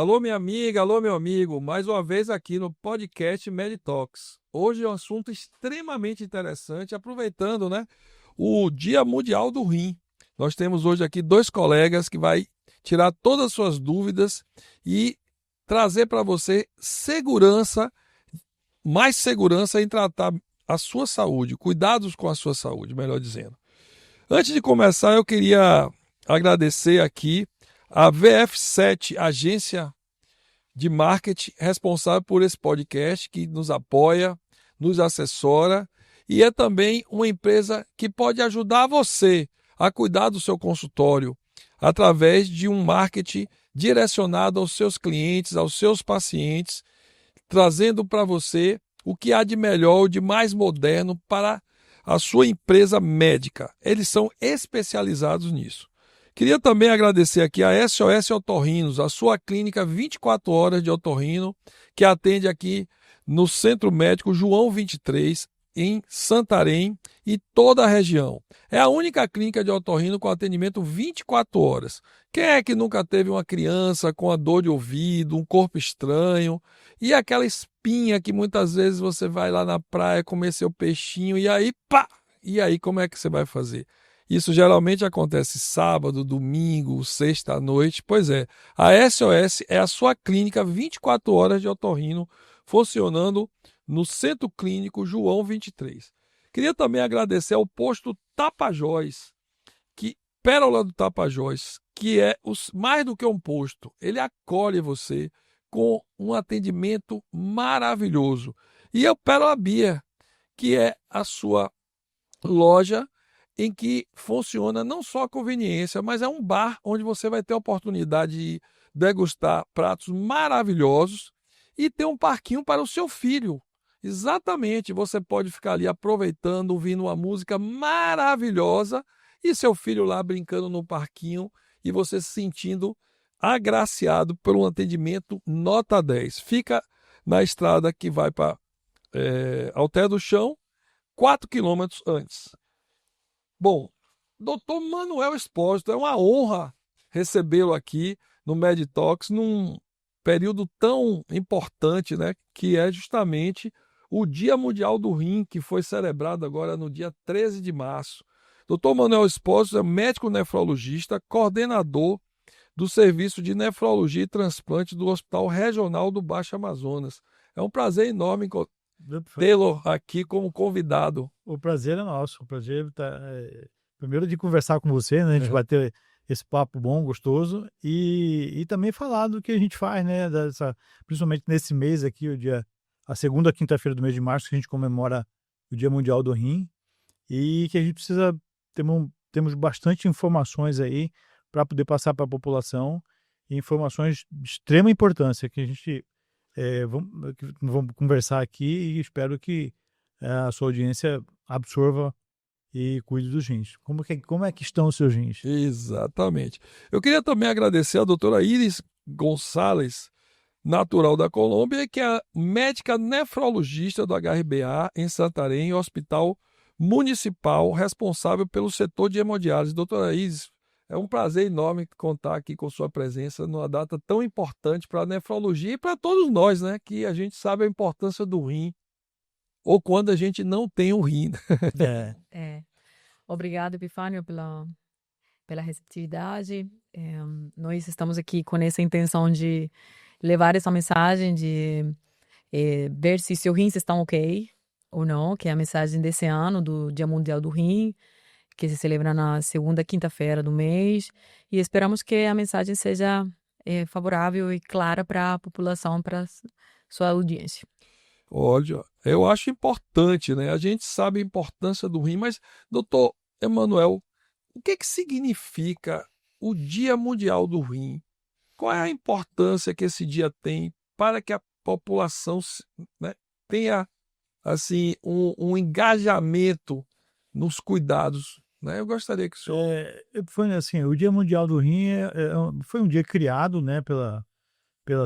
Alô, minha amiga, alô, meu amigo, mais uma vez aqui no podcast Meditox. Hoje é um assunto extremamente interessante, aproveitando, né, o Dia Mundial do Rim. Nós temos hoje aqui dois colegas que vai tirar todas as suas dúvidas e trazer para você segurança, mais segurança em tratar a sua saúde, cuidados com a sua saúde, melhor dizendo. Antes de começar, eu queria agradecer aqui a VF7, agência de marketing responsável por esse podcast, que nos apoia, nos assessora e é também uma empresa que pode ajudar você a cuidar do seu consultório através de um marketing direcionado aos seus clientes, aos seus pacientes, trazendo para você o que há de melhor, de mais moderno para a sua empresa médica. Eles são especializados nisso. Queria também agradecer aqui a SOS Otorrinos, a sua clínica 24 horas de otorrino, que atende aqui no Centro Médico João 23, em Santarém e toda a região. É a única clínica de otorrino com atendimento 24 horas. Quem é que nunca teve uma criança com a dor de ouvido, um corpo estranho e aquela espinha que muitas vezes você vai lá na praia comer seu peixinho e aí, pá! E aí como é que você vai fazer? Isso geralmente acontece sábado, domingo, sexta à noite. Pois é, a SOS é a sua clínica 24 horas de otorrino, funcionando no Centro Clínico João 23. Queria também agradecer ao posto Tapajós, que Pérola do Tapajós, que é mais do que um posto, ele acolhe você com um atendimento maravilhoso. E é o Pérola Beer, que é a sua loja em que funciona não só a conveniência, mas é um bar onde você vai ter a oportunidade de degustar pratos maravilhosos e ter um parquinho para o seu filho. Exatamente, você pode ficar ali aproveitando, ouvindo uma música maravilhosa e seu filho lá brincando no parquinho e você se sentindo agraciado por um atendimento nota 10. Fica na estrada que vai para Alter do Chão, 4 quilômetros antes. Bom, doutor Manuel Espósito, é uma honra recebê-lo aqui no Meditox num período tão importante, né, que é justamente o Dia Mundial do Rim, que foi celebrado agora no dia 13 de março. Doutor Manuel Espósito é médico nefrologista, coordenador do Serviço de Nefrologia e Transplante do Hospital Regional do Baixo Amazonas. É um prazer enorme tê-lo aqui como convidado. O prazer é nosso. O prazer primeiro de conversar com você, né? A gente vai ter esse papo bom, gostoso, e também falar do que a gente faz, né? Principalmente nesse mês aqui, a segunda quinta-feira do mês de março, que a gente comemora o Dia Mundial do Rim, e que a gente precisa, temos bastante informações aí para poder passar para a população, informações de extrema importância que a gente vamos conversar aqui e espero que a sua audiência absorva e cuide dos rins. Como é que estão os seus rins? Exatamente. Eu queria também agradecer a doutora Iris Gonçalves, natural da Colômbia, que é médica nefrologista do HRBA em Santarém, Hospital Municipal, responsável pelo setor de hemodiálise. Doutora Iris, é um prazer enorme contar aqui com sua presença numa data tão importante para a nefrologia e para todos nós, né? Que a gente sabe a importância do rim, ou quando a gente não tem o rim. Obrigada, Epifânio, pela receptividade. Nós estamos aqui com essa intenção de levar essa mensagem, de ver se seus rins estão ok ou não, que é a mensagem desse ano, do Dia Mundial do Rim, que se celebra na segunda quinta-feira do mês, e esperamos que a mensagem seja favorável e clara para a população, para a sua audiência. Olha, eu acho importante, né? A gente sabe a importância do rim, mas, doutor Emanuel, o que significa o Dia Mundial do Rim? Qual é a importância que esse dia tem para que a população, né, tenha assim, um engajamento nos cuidados, né? Eu gostaria que o senhor... Foi assim, o Dia Mundial do Rim foi um dia criado, né, pela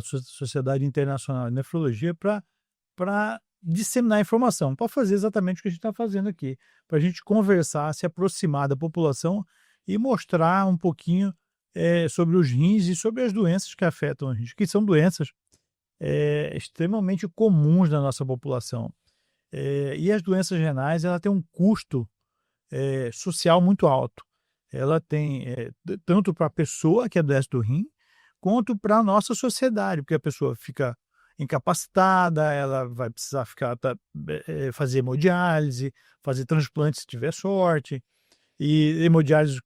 Sociedade Internacional de Nefrologia para disseminar informação, para fazer exatamente o que a gente está fazendo aqui, para a gente conversar, se aproximar da população e mostrar um pouquinho sobre os rins e sobre as doenças que afetam os rins, que são doenças extremamente comuns na nossa população. E as doenças renais, ela tem um custo social muito alto. Ela tem tanto para a pessoa que adoece do rim, quanto para a nossa sociedade, porque a pessoa fica incapacitada, ela vai precisar fazer hemodiálise, fazer transplante se tiver sorte, e hemodiálise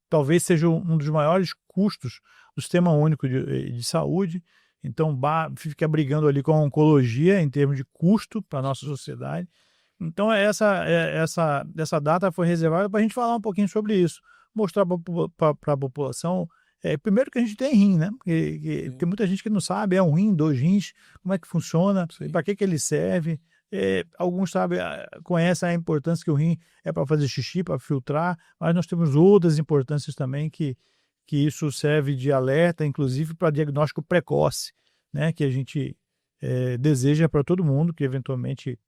talvez seja um dos maiores custos do Sistema Único de Saúde. Então, fica brigando ali com a oncologia em termos de custo para a nossa sociedade. Então, essa data foi reservada para a gente falar um pouquinho sobre isso, mostrar para a população, primeiro que a gente tem rim, né? Porque tem muita gente que não sabe, é um rim, 2 rins, como é que funciona, para que ele serve. Alguns conhecem a importância que o rim é para fazer xixi, para filtrar, mas nós temos outras importâncias também que isso serve de alerta, inclusive para diagnóstico precoce, né? Que a gente deseja para todo mundo que eventualmente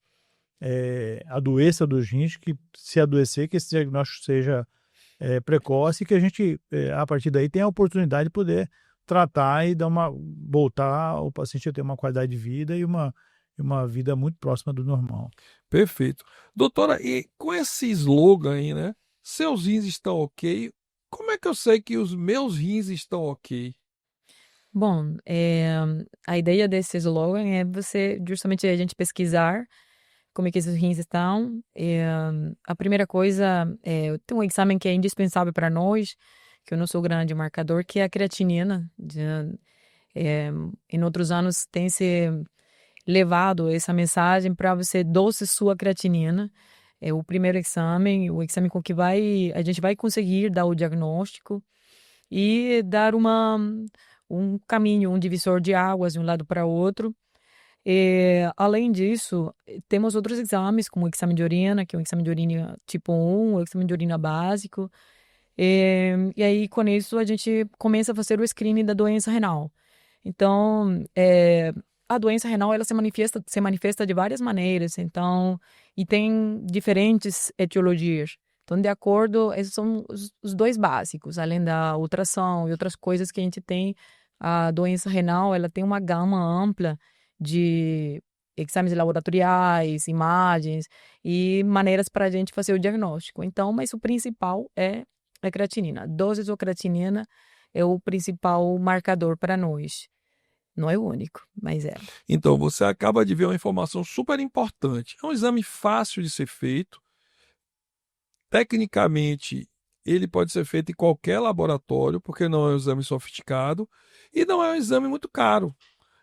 adoeça dos rins, que se adoecer, que esse diagnóstico seja precoce, e que a gente, a partir daí, tenha a oportunidade de poder tratar e voltar o paciente a ter uma qualidade de vida e uma vida muito próxima do normal. Perfeito. Doutora, e com esse slogan aí, né? Seus rins estão ok. Como é que eu sei que os meus rins estão ok? Bom, a ideia desse slogan é justamente a gente pesquisar como é que esses rins estão. A primeira coisa, tem um exame que é indispensável para nós, que é o nosso grande marcador, que é a creatinina. Em outros anos tem se levado essa mensagem para você doce sua creatinina. É o primeiro exame, o exame com que a gente vai conseguir dar o diagnóstico e dar um caminho, um divisor de águas de um lado para o outro. Além disso, temos outros exames, como o exame de urina, que é um exame de urina tipo 1, o exame de urina básico. E aí, com isso, a gente começa a fazer o screening da doença renal. Então, a doença renal ela se manifesta de várias maneiras, então, e tem diferentes etiologias. Então, de acordo, esses são os dois básicos, além da ultrassom e outras coisas que a gente tem. A doença renal ela tem uma gama ampla de exames laboratoriais, imagens e maneiras para a gente fazer o diagnóstico. Então, mas o principal é a creatinina. A dose de creatinina é o principal marcador para nós. Não é o único, mas é. Então, você acaba de ver uma informação super importante. É um exame fácil de ser feito. Tecnicamente, ele pode ser feito em qualquer laboratório, porque não é um exame sofisticado e não é um exame muito caro.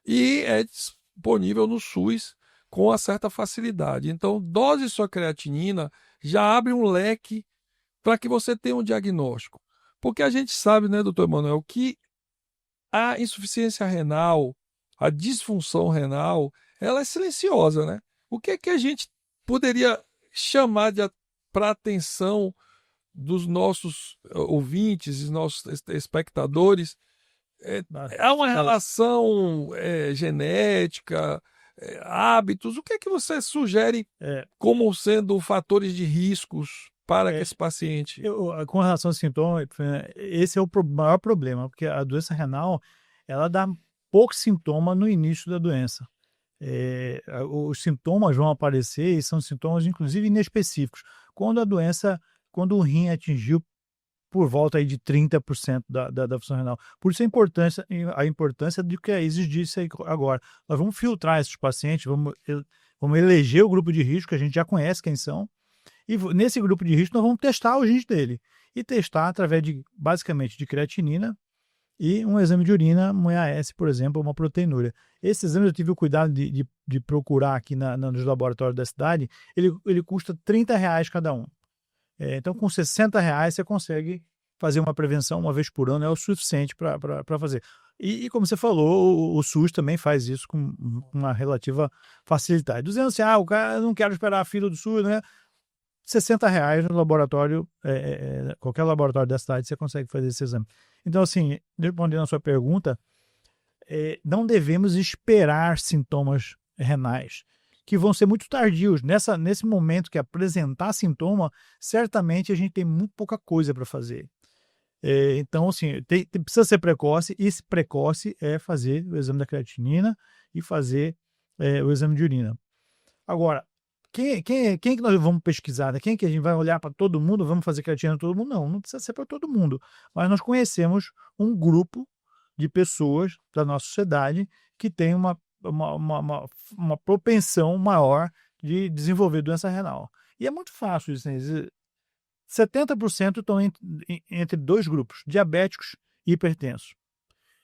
E é disponível no SUS com uma certa facilidade. Então, dose sua creatinina já abre um leque para que você tenha um diagnóstico. Porque a gente sabe, né, doutor Emanuel, que a insuficiência renal, a disfunção renal, ela é silenciosa, né? O que é que a gente poderia chamar para atenção dos nossos ouvintes, dos nossos espectadores? Há uma relação genética, hábitos. O que é que você sugere como sendo fatores de riscos para esse paciente? Com relação aos sintomas, esse é o maior problema, porque a doença renal ela dá poucos sintomas no início da doença. Os sintomas vão aparecer e são sintomas, inclusive, inespecíficos. Quando o rim atingiu por volta aí de 30% da função renal. Por isso a importância do que a Isis disse aí agora. Nós vamos filtrar esses pacientes, vamos eleger o grupo de risco, que a gente já conhece quem são, e nesse grupo de risco nós vamos testar os rins dele. E testar através basicamente de creatinina e um exame de urina, um EAS, por exemplo, uma proteinúria. Esse exame eu tive o cuidado de procurar aqui nos laboratórios da cidade, ele custa R$30 cada um. Então, com R$60 você consegue fazer uma prevenção uma vez por ano, é o suficiente para fazer. E como você falou, o SUS também faz isso com uma relativa facilidade. Dizendo assim, o cara não quero esperar a fila do SUS, né? R$60 no laboratório, qualquer laboratório da cidade, você consegue fazer esse exame. Então, assim, respondendo a sua pergunta, não devemos esperar sintomas renais, que vão ser muito tardios. Nesse momento que apresentar sintoma, certamente a gente tem muito pouca coisa para fazer. Então, assim, precisa ser precoce, e esse precoce é fazer o exame da creatinina e fazer o exame de urina. Agora, quem que nós vamos pesquisar? Né? Quem que a gente vai olhar para todo mundo? Vamos fazer creatina para todo mundo? Não precisa ser para todo mundo. Mas nós conhecemos um grupo de pessoas da nossa sociedade que tem uma propensão maior de desenvolver doença renal. E é muito fácil isso, né? 70% estão entre dois grupos, diabéticos e hipertensos.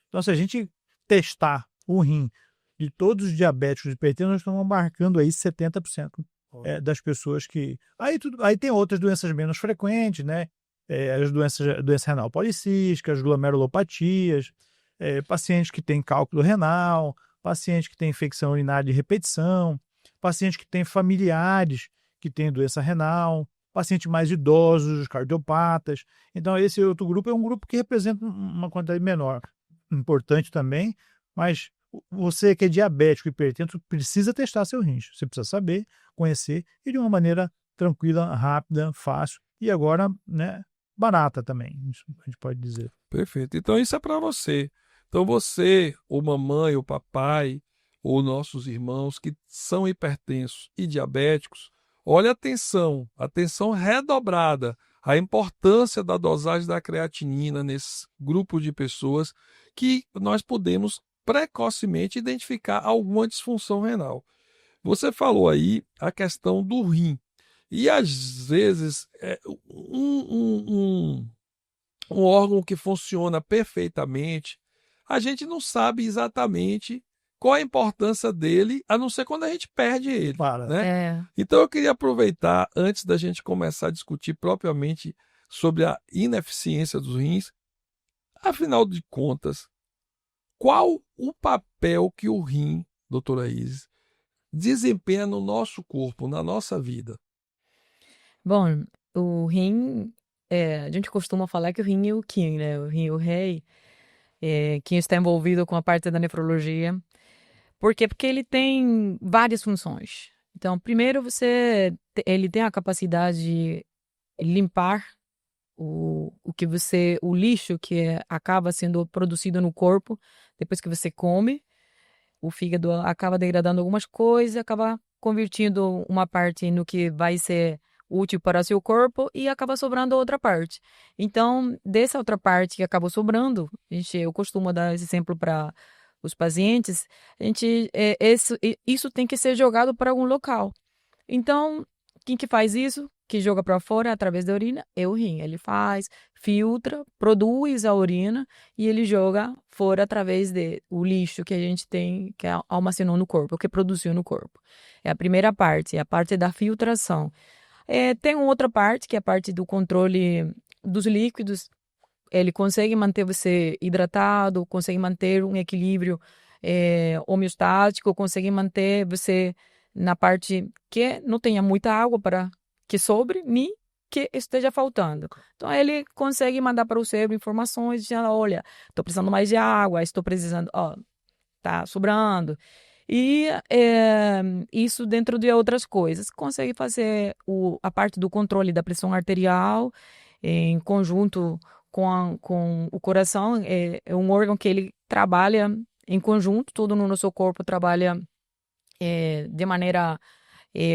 Então, se a gente testar o rim de todos os diabéticos e hipertensos, nós estamos marcando aí 70% das pessoas que... Aí tem outras doenças menos frequentes, né? As doença renal policística, as glomerulopatias, pacientes que têm cálculo renal, pacientes que têm infecção urinária de repetição, pacientes que têm familiares que têm doença renal, pacientes mais idosos, cardiopatas. Então, esse outro grupo é um grupo que representa uma quantidade menor. Importante também, mas você que é diabético e hipertenso precisa testar seu rins. Você precisa saber, conhecer, e de uma maneira tranquila, rápida, fácil e agora, né, barata também, a gente pode dizer. Perfeito. Então, isso é para você. Então, você, ou mamãe, ou papai, ou nossos irmãos que são hipertensos e diabéticos, olha atenção redobrada, a importância da dosagem da creatinina nesse grupo de pessoas que nós podemos precocemente identificar alguma disfunção renal. Você falou aí a questão do rim. E às vezes um órgão que funciona perfeitamente, a gente não sabe exatamente qual a importância dele, a não ser quando a gente perde ele. Né? Então eu queria aproveitar, antes da gente começar a discutir propriamente sobre a ineficiência dos rins, afinal de contas, qual o papel que o rim, doutora Isis, desempenha no nosso corpo, na nossa vida? Bom, o rim, a gente costuma falar que o rim é o king, né? O rim é o rei, quem está envolvido com a parte da nefrologia. Por quê? Porque ele tem várias funções. Então, primeiro, ele tem a capacidade de limpar o lixo que acaba sendo produzido no corpo depois que você come. O fígado acaba degradando algumas coisas, acaba convertindo uma parte no que vai ser útil para o seu corpo e acaba sobrando outra parte. Então, dessa outra parte que acabou sobrando, eu costumo dar esse exemplo para os pacientes, isso tem que ser jogado para algum local. Então, quem que faz isso? Que joga para fora através da urina é o rim. Ele filtra, produz a urina e ele joga fora através do lixo que a gente tem, que almacenou no corpo, que produziu no corpo. É a primeira parte, é a parte da filtração. Tem outra parte, que é a parte do controle dos líquidos. Ele consegue manter você hidratado, consegue manter um equilíbrio homeostático, consegue manter você na parte que não tenha muita água para que sobre, nem que esteja faltando. Então, ele consegue mandar para o cérebro informações de, olha, estou precisando mais de água, estou precisando, está sobrando. E isso dentro de outras coisas. Consegue fazer a parte do controle da pressão arterial em conjunto com o coração. É um órgão que ele trabalha em conjunto, todo no nosso corpo trabalha de maneira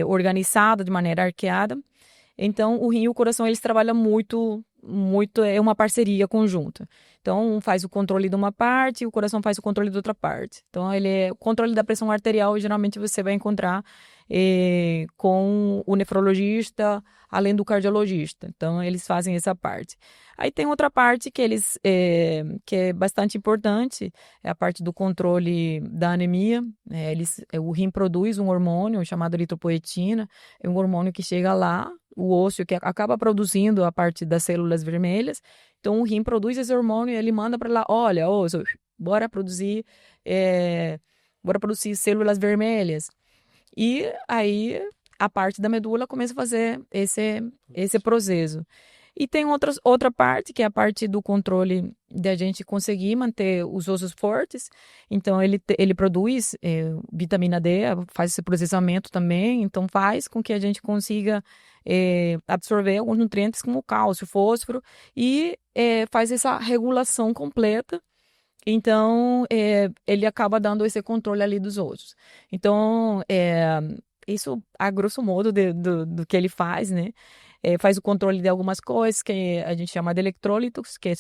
organizada, de maneira arqueada. Então, o rim e o coração, eles trabalham muito, é uma parceria conjunta. Então, um faz o controle de uma parte e o coração faz o controle de outra parte. Então, o controle da pressão arterial, geralmente você vai encontrar com o nefrologista, além do cardiologista. Então, eles fazem essa parte. Aí tem outra parte que que é bastante importante, é a parte do controle da anemia. O rim produz um hormônio chamado eritropoetina, é um hormônio que chega lá, o osso que acaba produzindo a parte das células vermelhas. Então, o rim produz esse hormônio e ele manda para lá, olha, osso, bora produzir células vermelhas. E aí, a parte da medula começa a fazer esse processo. E tem outra parte, que é a parte do controle de a gente conseguir manter os ossos fortes. Então, ele produz vitamina D, faz esse processamento também. Então, faz com que a gente consiga absorver alguns nutrientes como cálcio, fósforo, e faz essa regulação completa. Então, ele acaba dando esse controle ali dos outros. Então, isso, a grosso modo, do que ele faz, né? Faz o controle de algumas coisas que a gente chama de eletrólitos, que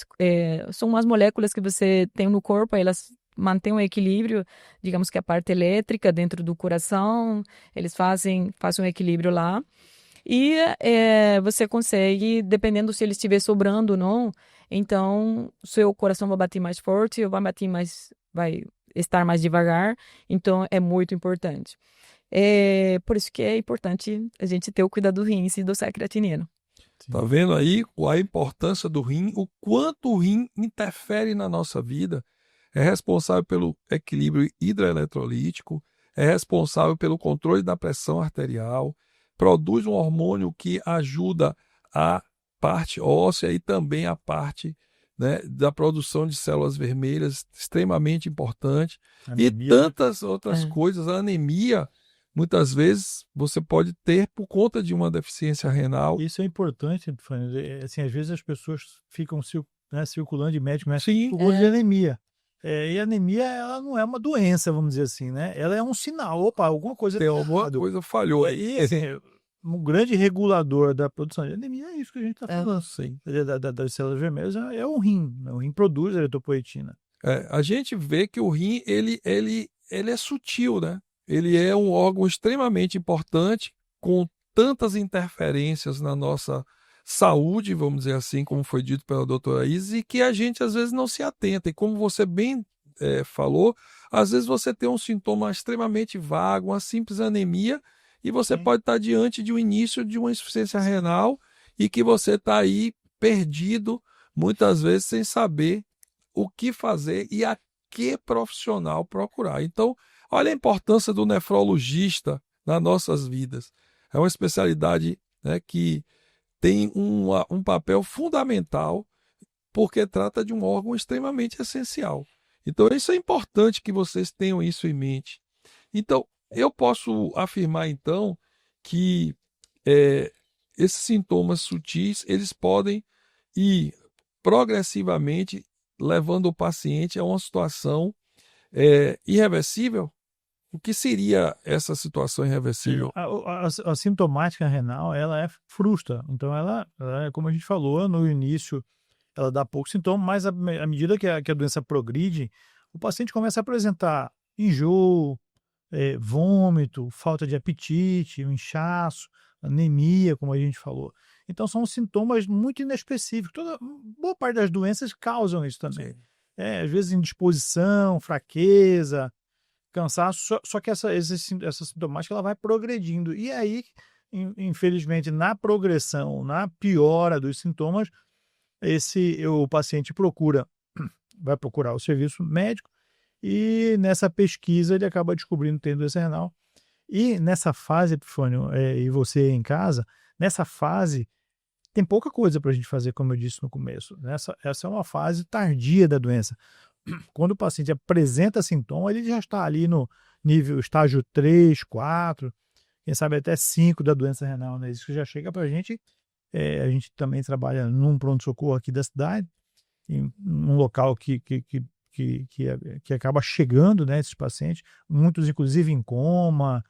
são umas moléculas que você tem no corpo, elas mantêm o equilíbrio, digamos que a parte elétrica dentro do coração, eles fazem um equilíbrio lá. E você consegue, dependendo se ele estiver sobrando ou não, então o seu coração vai bater mais forte ou vai estar mais devagar. Então é muito importante. Por isso que é importante a gente ter o cuidado do rim e do sal creatinino. Tá vendo aí a importância do rim, o quanto o rim interfere na nossa vida? É responsável pelo equilíbrio hidroeletrolítico, é responsável pelo controle da pressão arterial, produz um hormônio que ajuda a parte óssea e também a parte, né, da produção de células vermelhas, extremamente importante. Anemia, e tantas outras coisas. A anemia, muitas vezes, você pode ter por conta de uma deficiência renal. Isso é importante, assim, às vezes as pessoas ficam circulando de médico, né, Sim. por conta de anemia. E a anemia, ela não é uma doença, vamos dizer assim, né? Ela é um sinal, opa, alguma coisa Tem alguma coisa falhou aí. E, assim, um grande regulador da produção de anemia é isso que a gente está falando. Sim. Das células vermelhas é o rim. O rim produz a eritropoetina. A gente vê que o rim, ele é sutil, né? Ele é um órgão extremamente importante, com tantas interferências na nossa saúde, vamos dizer assim, como foi dito pela doutora Isis, e que a gente às vezes não se atenta. E como você bem falou, às vezes você tem um sintoma extremamente vago, uma simples anemia, e você pode estar diante de um início de uma insuficiência renal e que você está aí perdido, muitas vezes sem saber o que fazer e a que profissional procurar. Então, olha a importância do nefrologista nas nossas vidas. É uma especialidade, né, que tem um papel fundamental, porque trata de um órgão extremamente essencial. Então, isso é importante que vocês tenham isso em mente. Então, eu posso afirmar, então, que esses sintomas sutis, eles podem ir progressivamente levando o paciente a uma situação irreversível. O que seria essa situação irreversível? A sintomática renal, ela é frustra. Então, ela, como a gente falou no início, ela dá pouco sintoma, mas à medida que a doença progride, o paciente começa a apresentar enjoo, vômito, falta de apetite, um inchaço, anemia, como a gente falou. Então, são sintomas muito inespecíficos. Boa parte das doenças causam isso também. Às vezes, indisposição, fraqueza, cansaço, só que essa sintomática ela vai progredindo. E aí, infelizmente, na progressão, na piora dos sintomas, o paciente vai procurar o serviço médico e nessa pesquisa ele acaba descobrindo que tem doença renal. E nessa fase, Epifânio, e você em casa, nessa fase tem pouca coisa para a gente fazer, como eu disse no começo. Essa é uma fase tardia da doença. Quando o paciente apresenta sintoma, ele já está ali no estágio 3, 4, quem sabe até 5 da doença renal, né? Isso já chega para a gente. A gente também trabalha num pronto-socorro aqui da cidade, em um local que acaba chegando, né, esses pacientes, muitos inclusive em coma,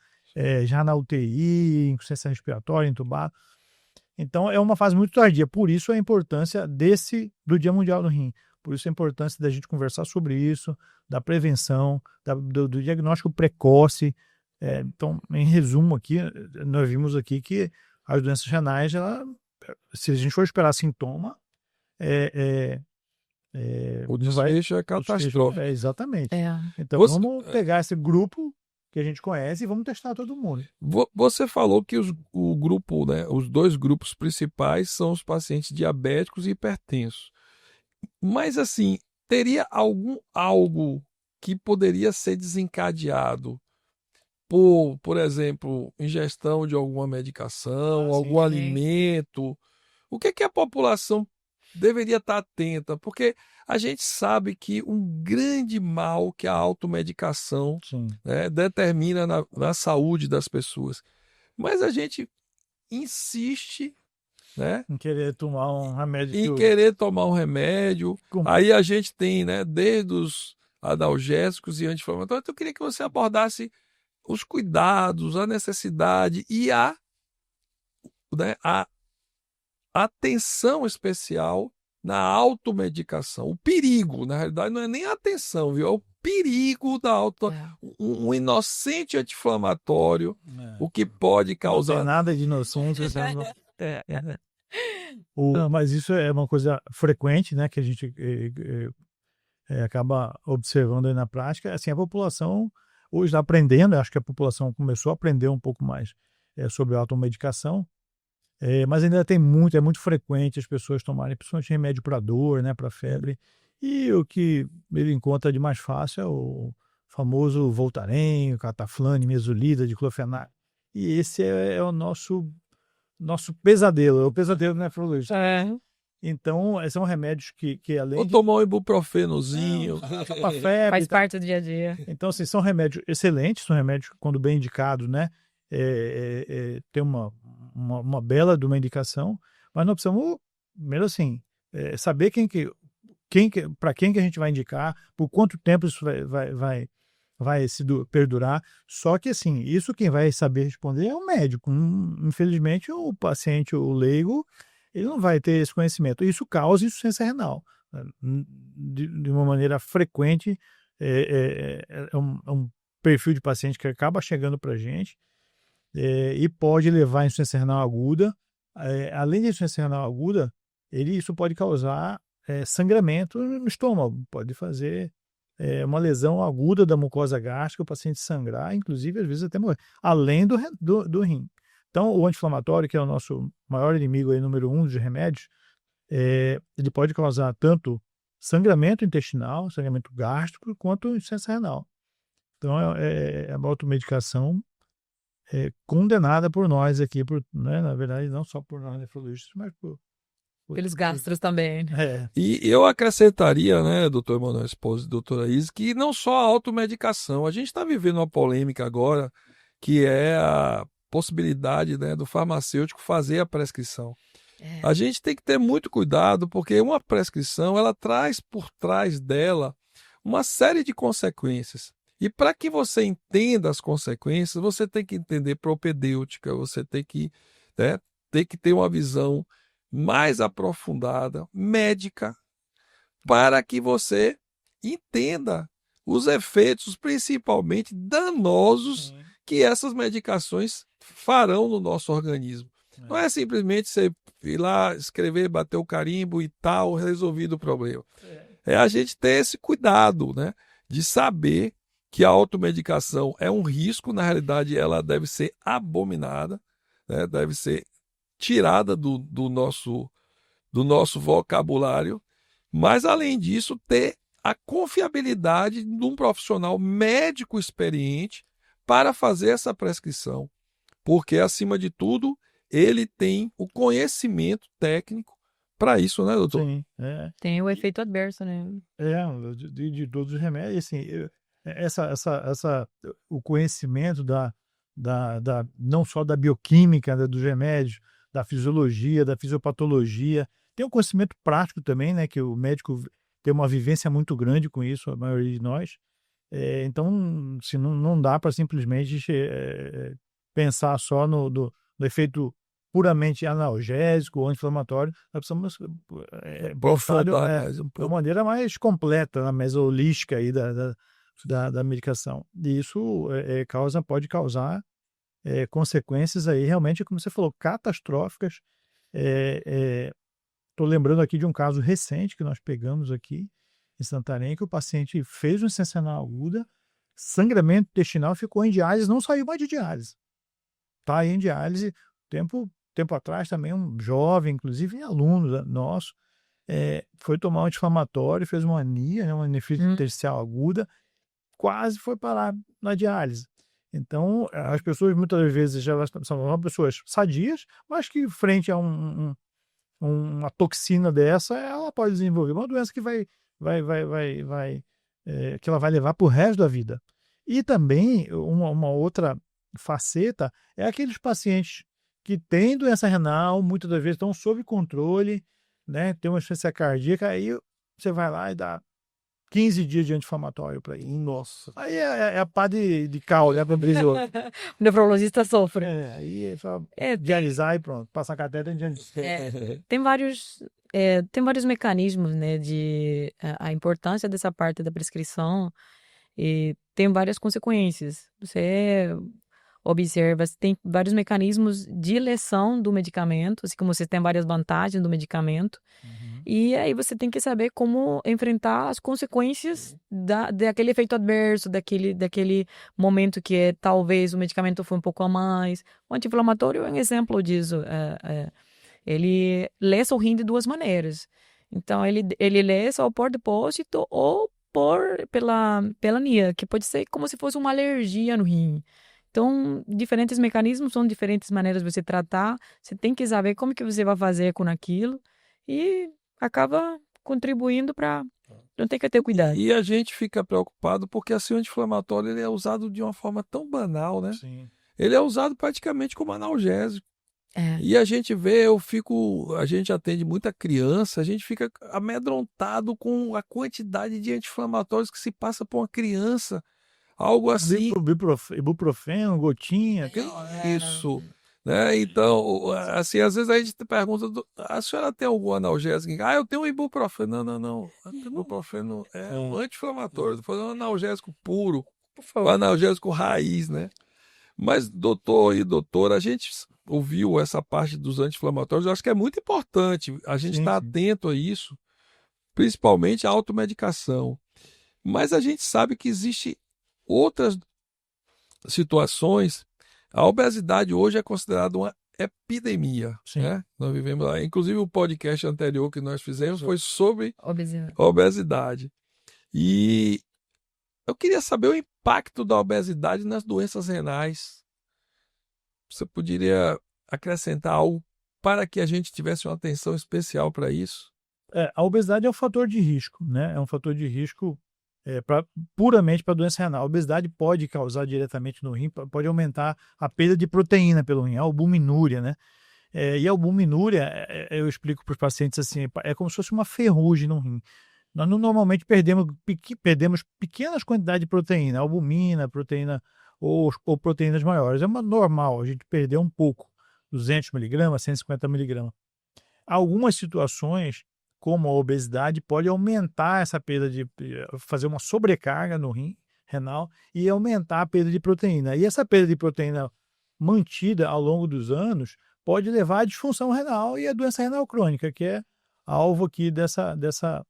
já na UTI, insuficiência respiratória, entubado. Então é uma fase muito tardia, por isso a importância do Dia Mundial do Rim. Por isso a importância da gente conversar sobre isso, da prevenção, do diagnóstico precoce. Então, em resumo aqui, nós vimos aqui que as doenças renais, se a gente for esperar sintoma, o desfecho é catastrófico. Exatamente. Então, vamos pegar esse grupo que a gente conhece e vamos testar todo mundo. Você falou que o grupo, né, os dois grupos principais são os pacientes diabéticos e hipertensos. Mas, assim, teria algo que poderia ser desencadeado por exemplo, ingestão de alguma medicação, algum alimento? O que a população deveria estar atenta? Porque a gente sabe que um grande mal que a automedicação, né, determina na saúde das pessoas. Mas a gente insiste, né, Em querer tomar um remédio em querer tomar um remédio. Aí a gente tem, né, desde os analgésicos e anti-inflamatórios. Então eu queria que você abordasse os cuidados, a necessidade e né, a atenção especial na automedicação. O perigo, na realidade, não é nem a atenção, viu? É o perigo da um inocente anti-inflamatório, o que pode causar... Não tem nada de inocente. Mas isso é uma coisa frequente, né, que a gente acaba observando aí na prática. Assim, a população hoje está aprendendo, acho que a população começou a aprender um pouco mais sobre a automedicação, mas ainda é muito frequente as pessoas tomarem, principalmente remédio para dor, né, para febre, e o que ele encontra de mais fácil é o famoso Voltaren, Cataflane, Mesolida, diclofenac. E esse é o nosso pesadelo, é o pesadelo do nefrologista. Então, são remédios que além de... Ou tomar um ibuprofenozinho. Para febre, faz parte do dia a dia. Então, assim, são remédios excelentes, são remédios, quando bem indicados, né, tem uma bela de uma indicação, mas nós precisamos, primeiro assim, saber para quem que a gente vai indicar, por quanto tempo isso vai perdurar. Só que, assim, isso quem vai saber responder é o médico. Infelizmente, o paciente, o leigo, ele não vai ter esse conhecimento. Isso causa insuficiência renal. De uma maneira frequente, é um perfil de paciente que acaba chegando para a gente e pode levar a insuficiência renal aguda. Além da insuficiência renal aguda, isso pode causar sangramento no estômago, pode fazer uma lesão aguda da mucosa gástrica, o paciente sangrar, inclusive às vezes até morrer, além do rim. Então, o anti-inflamatório, que é o nosso maior inimigo aí, número 1 dos remédios, ele pode causar tanto sangramento intestinal, sangramento gástrico, quanto insuficiência renal. Então, é uma automedicação condenada por nós aqui, né, na verdade, não só por nós nefrologistas, mas pelos gastros também. E eu acrescentaria, né, doutor Emanuel Esposo e doutora Isa, que não só a automedicação, a gente está vivendo uma polêmica agora, que é a possibilidade, né, do farmacêutico fazer a prescrição. A gente tem que ter muito cuidado, porque uma prescrição, ela traz por trás dela uma série de consequências. E para que você entenda as consequências, você tem que entender propedêutica, você tem que ter uma visão mais aprofundada, médica, para que você entenda os efeitos, principalmente danosos, que essas medicações farão no nosso organismo. Não é simplesmente você ir lá, escrever, bater o carimbo e tal, resolvido o problema. É a gente ter esse cuidado, né, de saber que a automedicação é um risco, na realidade ela deve ser abominada, né, deve ser tirada do nosso vocabulário, mas além disso ter a confiabilidade de um profissional médico experiente para fazer essa prescrição, porque acima de tudo ele tem o conhecimento técnico para isso, né, doutor? Sim, tem o efeito adverso, né? De todos os remédios, assim, o conhecimento não só da bioquímica, né, dos remédios, da fisiologia, da fisiopatologia, tem um conhecimento prático também, né, que o médico tem uma vivência muito grande com isso, a maioria de nós. Então, se não dá para simplesmente pensar só no efeito puramente analgésico ou anti-inflamatório, nós precisamos pensar de uma maneira mais completa, mais holística aí da medicação. E isso pode causar consequências aí realmente, como você falou, catastróficas. Estou lembrando aqui de um caso recente que nós pegamos aqui em Santarém, que o paciente fez uma insuficiência renal aguda, sangramento intestinal, ficou em diálise, não saiu mais de diálise. Está aí em diálise. Tempo atrás também um jovem, inclusive aluno nosso, foi tomar um anti-inflamatório, fez uma anemia, né, uma nefrite intersticial aguda, quase foi parar na diálise. Então, as pessoas muitas vezes já são pessoas sadias, mas que frente a uma toxina dessa, ela pode desenvolver uma doença que que ela vai levar para o resto da vida. E também uma outra faceta é aqueles pacientes que têm doença renal, muitas das vezes estão sob controle, né? Tem uma insuficiência cardíaca, aí você vai lá e dá 15 dias de anti-inflamatório para ele. Nossa. Aí é a pá de cal, né? O nefrologista sofre. Aí é só É, dialisar e pronto. Passar catéter diante. Tem vários mecanismos, né, de a importância dessa parte da prescrição e tem várias consequências. Você observa, tem vários mecanismos de eleição do medicamento, assim como você tem várias vantagens do medicamento. E aí você tem que saber como enfrentar as consequências daquele efeito adverso, daquele momento que talvez o medicamento foi um pouco a mais. O anti-inflamatório é um exemplo disso. Ele lesa o rim de duas maneiras. Então, ele lesa ou por depósito ou pela nia, que pode ser como se fosse uma alergia no rim. Então, diferentes mecanismos são diferentes maneiras de você tratar. Você tem que saber como que você vai fazer com aquilo e acaba contribuindo para não ter que ter cuidado. E a gente fica preocupado porque assim, o anti-inflamatório ele é usado de uma forma tão banal, né? Sim. Ele é usado praticamente como analgésico. É. E a gente vê, a gente atende muita criança, a gente fica amedrontado com a quantidade de anti-inflamatórios que se passa por uma criança. Algo assim. Ibuprofeno, gotinha. Que isso, né? Então, assim, às vezes a gente pergunta, a senhora tem algum analgésico? Eu tenho um ibuprofeno. Não. Ibuprofeno é um anti-inflamatório. Estou falando um analgésico puro, um analgésico raiz, né? Mas, doutor e doutora, a gente ouviu essa parte dos anti-inflamatórios, eu acho que é muito importante a gente estar atento a isso, principalmente a automedicação. Mas a gente sabe que existe outras situações. A obesidade hoje é considerada uma epidemia, né? Nós vivemos lá. Inclusive o podcast anterior que nós fizemos foi sobre obesidade. E eu queria saber o impacto da obesidade nas doenças renais. Você poderia acrescentar algo para que a gente tivesse uma atenção especial para isso? A obesidade é um fator de risco, né? É um fator de risco puramente para a doença renal. A obesidade pode causar diretamente no rim, pode aumentar a perda de proteína pelo rim, a albuminúria, né? E a albuminúria, eu explico para os pacientes assim, é como se fosse uma ferrugem no rim. Nós normalmente perdemos pequenas quantidades de proteína, albumina, proteína ou proteínas maiores. É normal a gente perder um pouco, 200 miligramas, 150 miligramas. Algumas situações, como a obesidade, pode aumentar essa perda fazer uma sobrecarga no rim renal e aumentar a perda de proteína. E essa perda de proteína mantida ao longo dos anos pode levar à disfunção renal e à doença renal crônica, que é alvo aqui dessa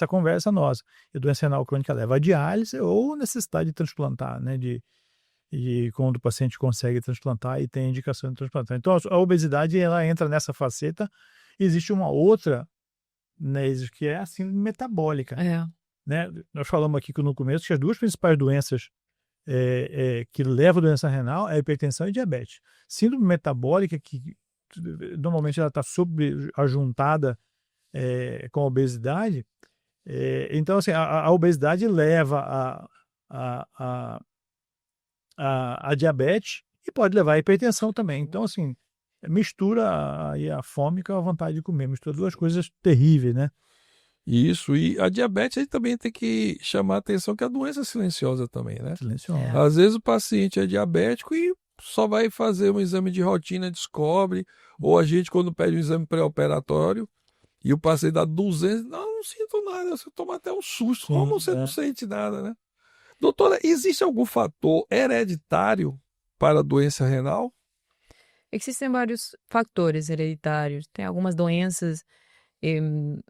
conversa nossa. E a doença renal crônica leva a diálise ou necessidade de transplantar, né? E quando o paciente consegue transplantar e tem indicação de transplantar. Então, a obesidade ela entra nessa faceta. Existe uma outra, né, que é a síndrome metabólica. Né? Nós falamos aqui no começo que as duas principais doenças que levam a doença renal é a hipertensão e diabetes. Síndrome metabólica, que normalmente ela está ajuntada com a obesidade. Então, assim, a obesidade leva a diabetes e pode levar a hipertensão também. Então, assim, mistura aí a fome com a vontade de comer. Mistura duas coisas terríveis, né? Isso, e a diabetes a gente também tem que chamar a atenção que é a doença silenciosa também, né? Silenciosa. Às vezes o paciente é diabético e só vai fazer um exame de rotina, descobre, ou a gente quando pede um exame pré-operatório e o paciente dá 200, não sinto nada, você toma até um susto, como você não sente nada, né? Doutora, existe algum fator hereditário para a doença renal? Existem vários fatores hereditários. Tem algumas doenças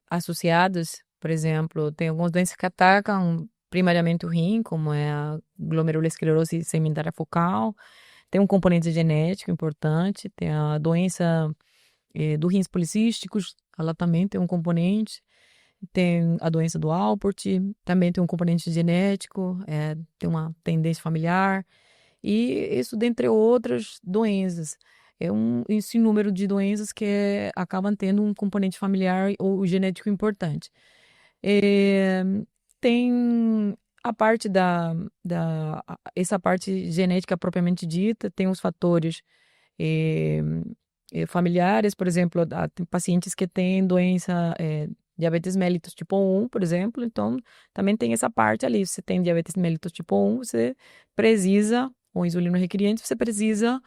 associadas, por exemplo, tem algumas doenças que atacam primariamente o rim, como é a glomerulosclerose segmentária focal. Tem um componente genético importante, tem a doença do rins policísticos, ela também tem um componente. Tem a doença do Alport, também tem um componente genético, tem uma tendência familiar, e isso dentre outras doenças. Esse número de doenças que acabam tendo um componente familiar ou genético importante. Tem a parte essa parte genética propriamente dita, tem os fatores familiares, por exemplo, tem pacientes que têm doença, diabetes mellitus tipo 1, por exemplo, então também tem essa parte ali. Se você tem diabetes mellitus tipo 1, você precisa, ou insulino requeriente, você precisa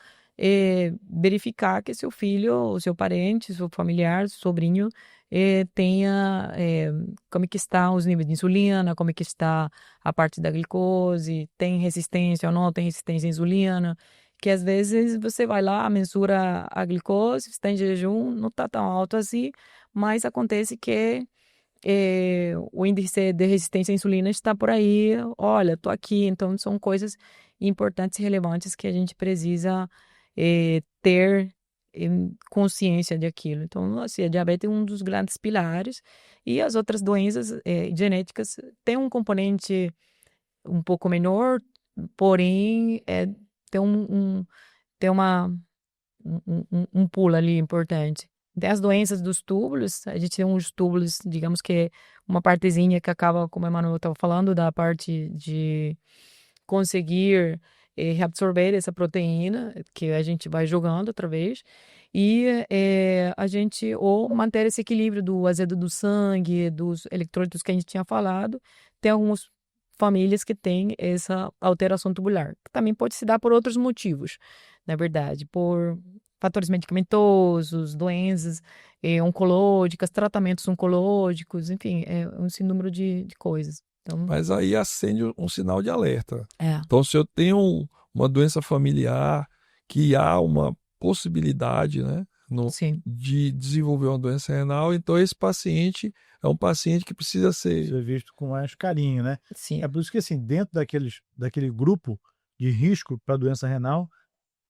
verificar que seu filho, o seu parente, seu familiar, seu sobrinho, tenha, como é que está os níveis de insulina, como é que está a parte da glicose, tem resistência ou não tem resistência à insulina, que às vezes você vai lá, mensura a glicose, está em jejum, não está tão alto assim, mas acontece que o índice de resistência à insulina está por aí, olha, tô aqui. Então, são coisas importantes e relevantes que a gente precisa ter consciência daquilo. Então, assim, a diabetes é um dos grandes pilares, e as outras doenças genéticas têm um componente um pouco menor, porém, tem tem um pulo ali importante. Tem as doenças dos túbulos, a gente tem uns túbulos, digamos que uma partezinha que acaba, como o Emanuel estava falando, da parte de conseguir reabsorver essa proteína que a gente vai jogando outra vez, e a gente, ou manter esse equilíbrio do azedo do sangue, dos eletrólitos que a gente tinha falado. Tem algumas famílias que têm essa alteração tubular, que também pode se dar por outros motivos, na verdade, por fatores medicamentosos, doenças oncológicas, tratamentos oncológicos, enfim, um sinnúmero de coisas. Então, Mas aí acende um sinal de alerta. é, Então, se eu tenho uma doença familiar, que há uma possibilidade, né, sim, de desenvolver uma doença renal, então esse paciente é um paciente que precisa ser. Isso é visto com mais carinho, né? sim. É por isso que, assim, dentro daquele grupo de risco para doença renal,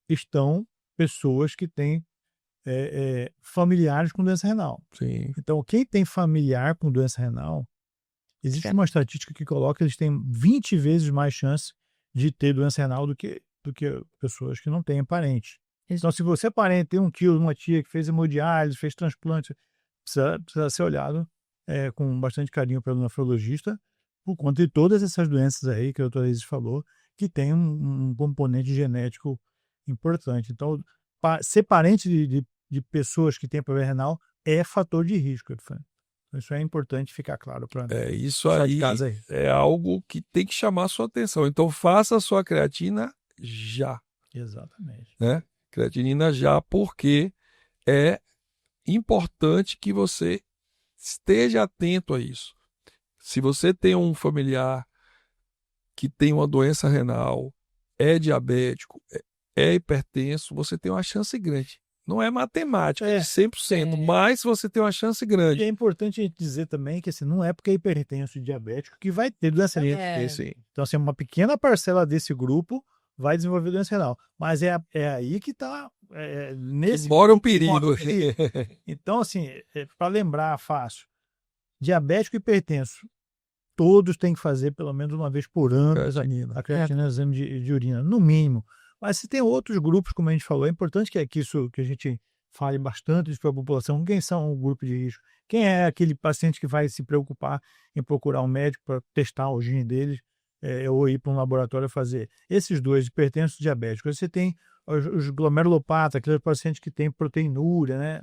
estão pessoas que têm familiares com doença renal. Sim. Então, quem tem familiar com doença renal, existe Certo. uma estatística que coloca que eles têm 20 vezes mais chance de ter doença renal do que pessoas que não têm parente. Isso. Então, se você é parente, tem um tio, uma tia que fez hemodiálise, fez transplante, precisa ser olhado com bastante carinho pelo nefrologista, por conta de todas essas doenças aí que a doutora Isis falou, que tem um componente genético importante. Então, ser parente de pessoas que têm problema renal é fator de risco. Então, isso é importante ficar claro para Isso de aí casa aí. é algo que tem que chamar a sua atenção. Então, faça a sua creatina já, Exatamente. né? Creatinina já, porque é importante que você esteja atento a isso. Se você tem um familiar que tem uma doença renal, é diabético, é hipertenso, você tem uma chance grande. Não é matemática de 100%, mas você tem uma chance E grande. é importante a gente dizer também que assim, não é porque é hipertenso e diabético que vai ter doença renal. Sim. Então, assim, uma pequena parcela desse grupo vai desenvolver doença renal. Mas é aí que está nesse. Mora um perigo. Então, assim, para lembrar fácil, diabético e hipertenso, todos têm que fazer pelo menos uma vez por ano a creatina, exame de urina, no mínimo. Mas se tem outros grupos, como a gente falou, é importante que a gente fale bastante para a população quem são o grupo de risco, quem é aquele paciente que vai se preocupar em procurar um médico para testar o gene deles, ou ir para um laboratório fazer. Esses dois, hipertensos e diabéticos, você tem os glomerulopatas, aqueles pacientes que têm proteinúria, né?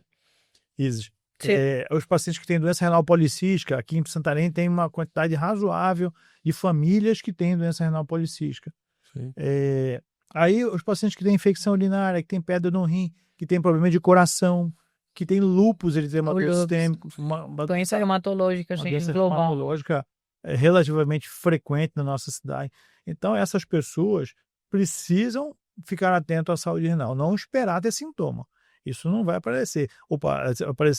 Os pacientes que têm doença renal policística, aqui em Santarém tem uma quantidade razoável de famílias que têm doença renal policística. Sim. Aí os pacientes que têm infecção urinária, que têm pedra no rim, que têm problema de coração, que têm lúpus eritematoso sistêmico, uma doença reumatológica, uma doença global. reumatológica relativamente frequente na nossa cidade. Então, essas pessoas precisam ficar atentas à saúde renal, não esperar ter sintoma. Isso não vai aparecer.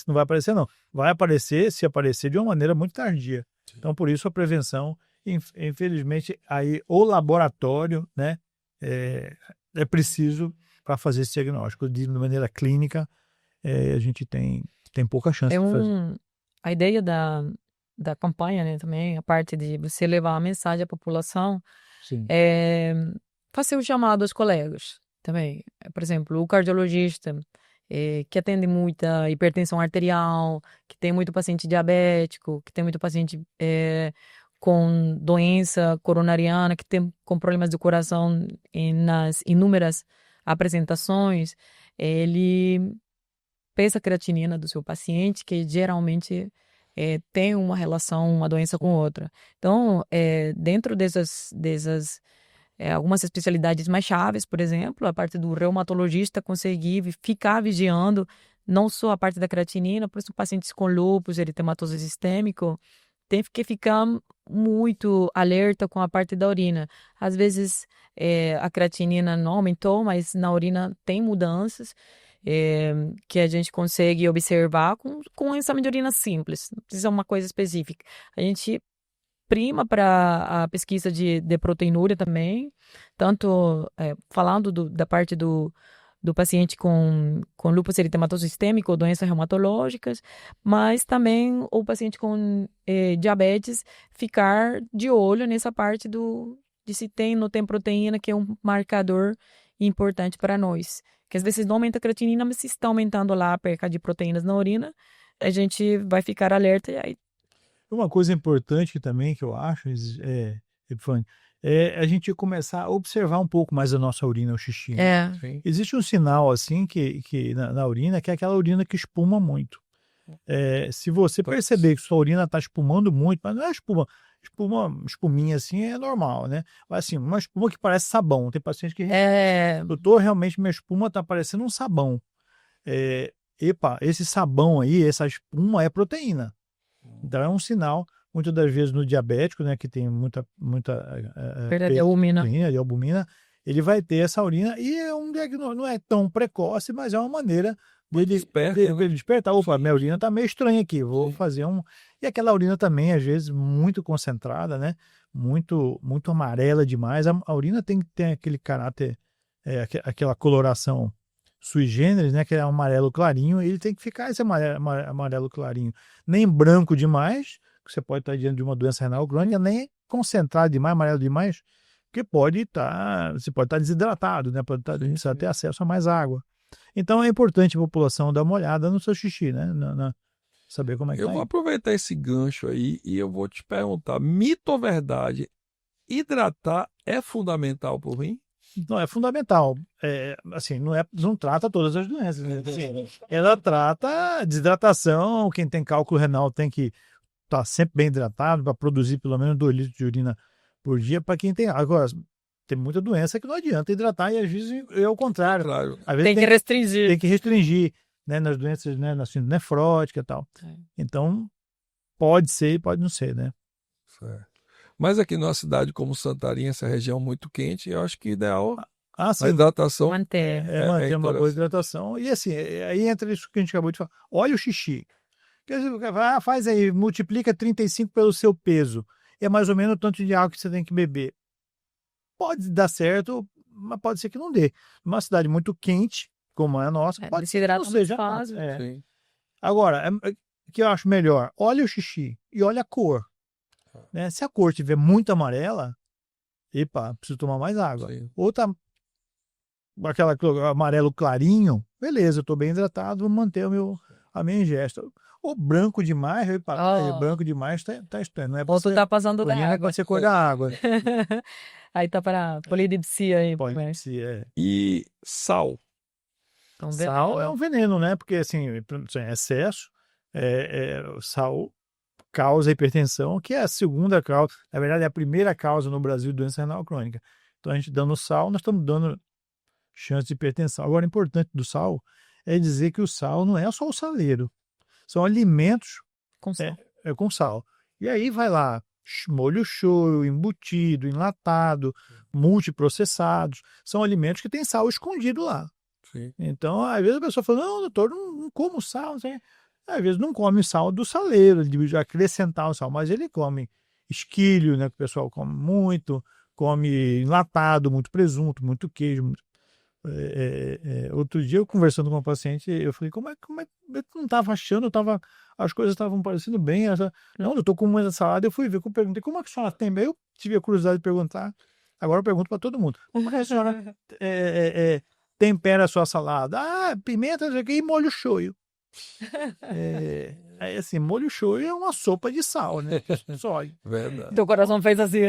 Não vai aparecer, não. Vai aparecer, se aparecer, de uma maneira muito tardia. Então, por isso, a prevenção, infelizmente, aí o laboratório, né, é preciso para fazer esse diagnóstico. De maneira clínica, a gente tem pouca chance de fazer. A ideia da campanha, né, também, a parte de você levar a mensagem à população, Sim. fazer o chamado aos colegas também. Por exemplo, o cardiologista, que atende muita hipertensão arterial, que tem muito paciente diabético, que tem muito paciente com doença coronariana, que tem com problemas do coração nas inúmeras apresentações. ele pesa a creatinina do seu paciente, que geralmente tem uma relação, uma doença com outra. Então, dentro dessas algumas especialidades mais chaves, por exemplo, a parte do reumatologista conseguir ficar vigiando não só a parte da creatinina, por isso pacientes com lúpus, eritematoso sistêmico, tem que ficar muito alerta com a parte da urina. Às vezes a creatinina não aumentou, mas na urina tem mudanças que a gente consegue observar com um exame de urina simples. Não precisa uma coisa específica. A gente prima para a pesquisa de proteinúria também, tanto falando da parte do paciente com lúpus eritematoso sistêmico ou doenças reumatológicas, mas também o paciente com diabetes ficar de olho nessa parte de se tem ou não tem proteína, que é um marcador importante para nós. Que às vezes não aumenta a creatinina, mas se está aumentando lá a perca de proteínas na urina, a gente vai ficar alerta e aí. Uma coisa importante também que eu acho, Epifânio, é a gente começar a observar um pouco mais a nossa urina, o xixi. Sim. Existe um sinal assim que na urina, que é aquela urina que espuma muito. Se você perceber que sua urina está espumando muito, mas não é espuminha assim, é normal, né? Mas assim, uma espuma que parece sabão. Tem paciente que doutor, realmente minha espuma está parecendo um sabão. Esse sabão aí, essa espuma é proteína. Então é um sinal, muitas das vezes no diabético, né, que tem muita Perda de albumina. De albumina, ele vai ter essa urina e é um diagnóstico, não é tão precoce, mas é uma maneira dele despertar. Opa, minha urina está meio estranha aqui, vou fazer um... E aquela urina também, às vezes, muito concentrada, né, muito amarela demais. A urina tem que ter aquele caráter, aquela coloração sui generis, né, que é amarelo clarinho, ele tem que ficar esse amarelo clarinho. Nem branco demais, que você pode estar diante de uma doença renal crônica, nem concentrado demais, amarelo demais, porque você pode estar desidratado, né, pode precisar ter acesso a mais água. Então é importante a população dar uma olhada no seu xixi, né, saber como é que Eu vou aproveitar esse gancho aí e eu vou te perguntar, mito ou verdade, hidratar é fundamental para o rim? Não, é fundamental. Assim, não trata todas as doenças, né? Ela trata desidratação, quem tem cálculo renal tem que estar sempre bem hidratado para produzir pelo menos 2 litros de urina por dia para quem tem. Agora, tem muita doença que não adianta hidratar e às vezes é o contrário. Claro. Às vezes Tem que restringir. Tem que restringir, né, nas doenças, né, na síndrome nefrótica e tal. Então, pode ser e pode não ser, né? Certo. Mas aqui numa cidade como Santarém, essa região muito quente, eu acho que ideal a hidratação manter uma boa hidratação. E assim, aí entra isso que a gente acabou de falar. Olha o xixi. Faz aí, multiplica 35 pelo seu peso. É mais ou menos o tanto de água que você tem que beber. Pode dar certo, mas pode ser que não dê. Numa cidade muito quente, como é a nossa, pode ser que não seja fácil. Agora, o que eu acho melhor, olha o xixi e olha a cor. Né? Se a cor estiver muito amarela, preciso tomar mais água. Sim. Ou tá aquela amarelo clarinho, beleza, eu estou bem hidratado, vou manter a minha ingesta. Ou branco demais, branco demais tá estranho. Não é ou tu tá passando da água. Pode ser cor da água. Aí tá para polidipsia aí. Polidipsia, E sal? Então, sal é um veneno, né? Porque assim, excesso, o sal causa hipertensão, que é a segunda causa, na verdade é a primeira causa no Brasil de doença renal crônica. Então a gente dando sal, nós estamos dando chance de hipertensão. Agora, o importante do sal é dizer que o sal não é só o saleiro, são alimentos com sal. Com sal. E aí vai lá, molho shoyu, embutido, enlatado, multiprocessados, são alimentos que têm sal escondido lá. Sim. Então, às vezes a pessoa fala, não, doutor, não como sal, não sei. Às vezes não come sal do saleiro, de acrescentar o sal, mas ele come esquilho, né, que o pessoal come muito, come enlatado, muito presunto, muito queijo. Outro dia, eu conversando com uma paciente, eu falei, como é eu não estava achando, as coisas estavam parecendo bem. Não, eu estou com uma salada, eu fui ver, eu perguntei, como é que a senhora tem? Aí eu tive a curiosidade de perguntar, agora eu pergunto para todo mundo, como é que a senhora tempera a sua salada? Pimenta, e molho shoyu. Assim, molho shoyu é uma sopa de sal, né? Sódio. Verdade. Teu coração fez assim.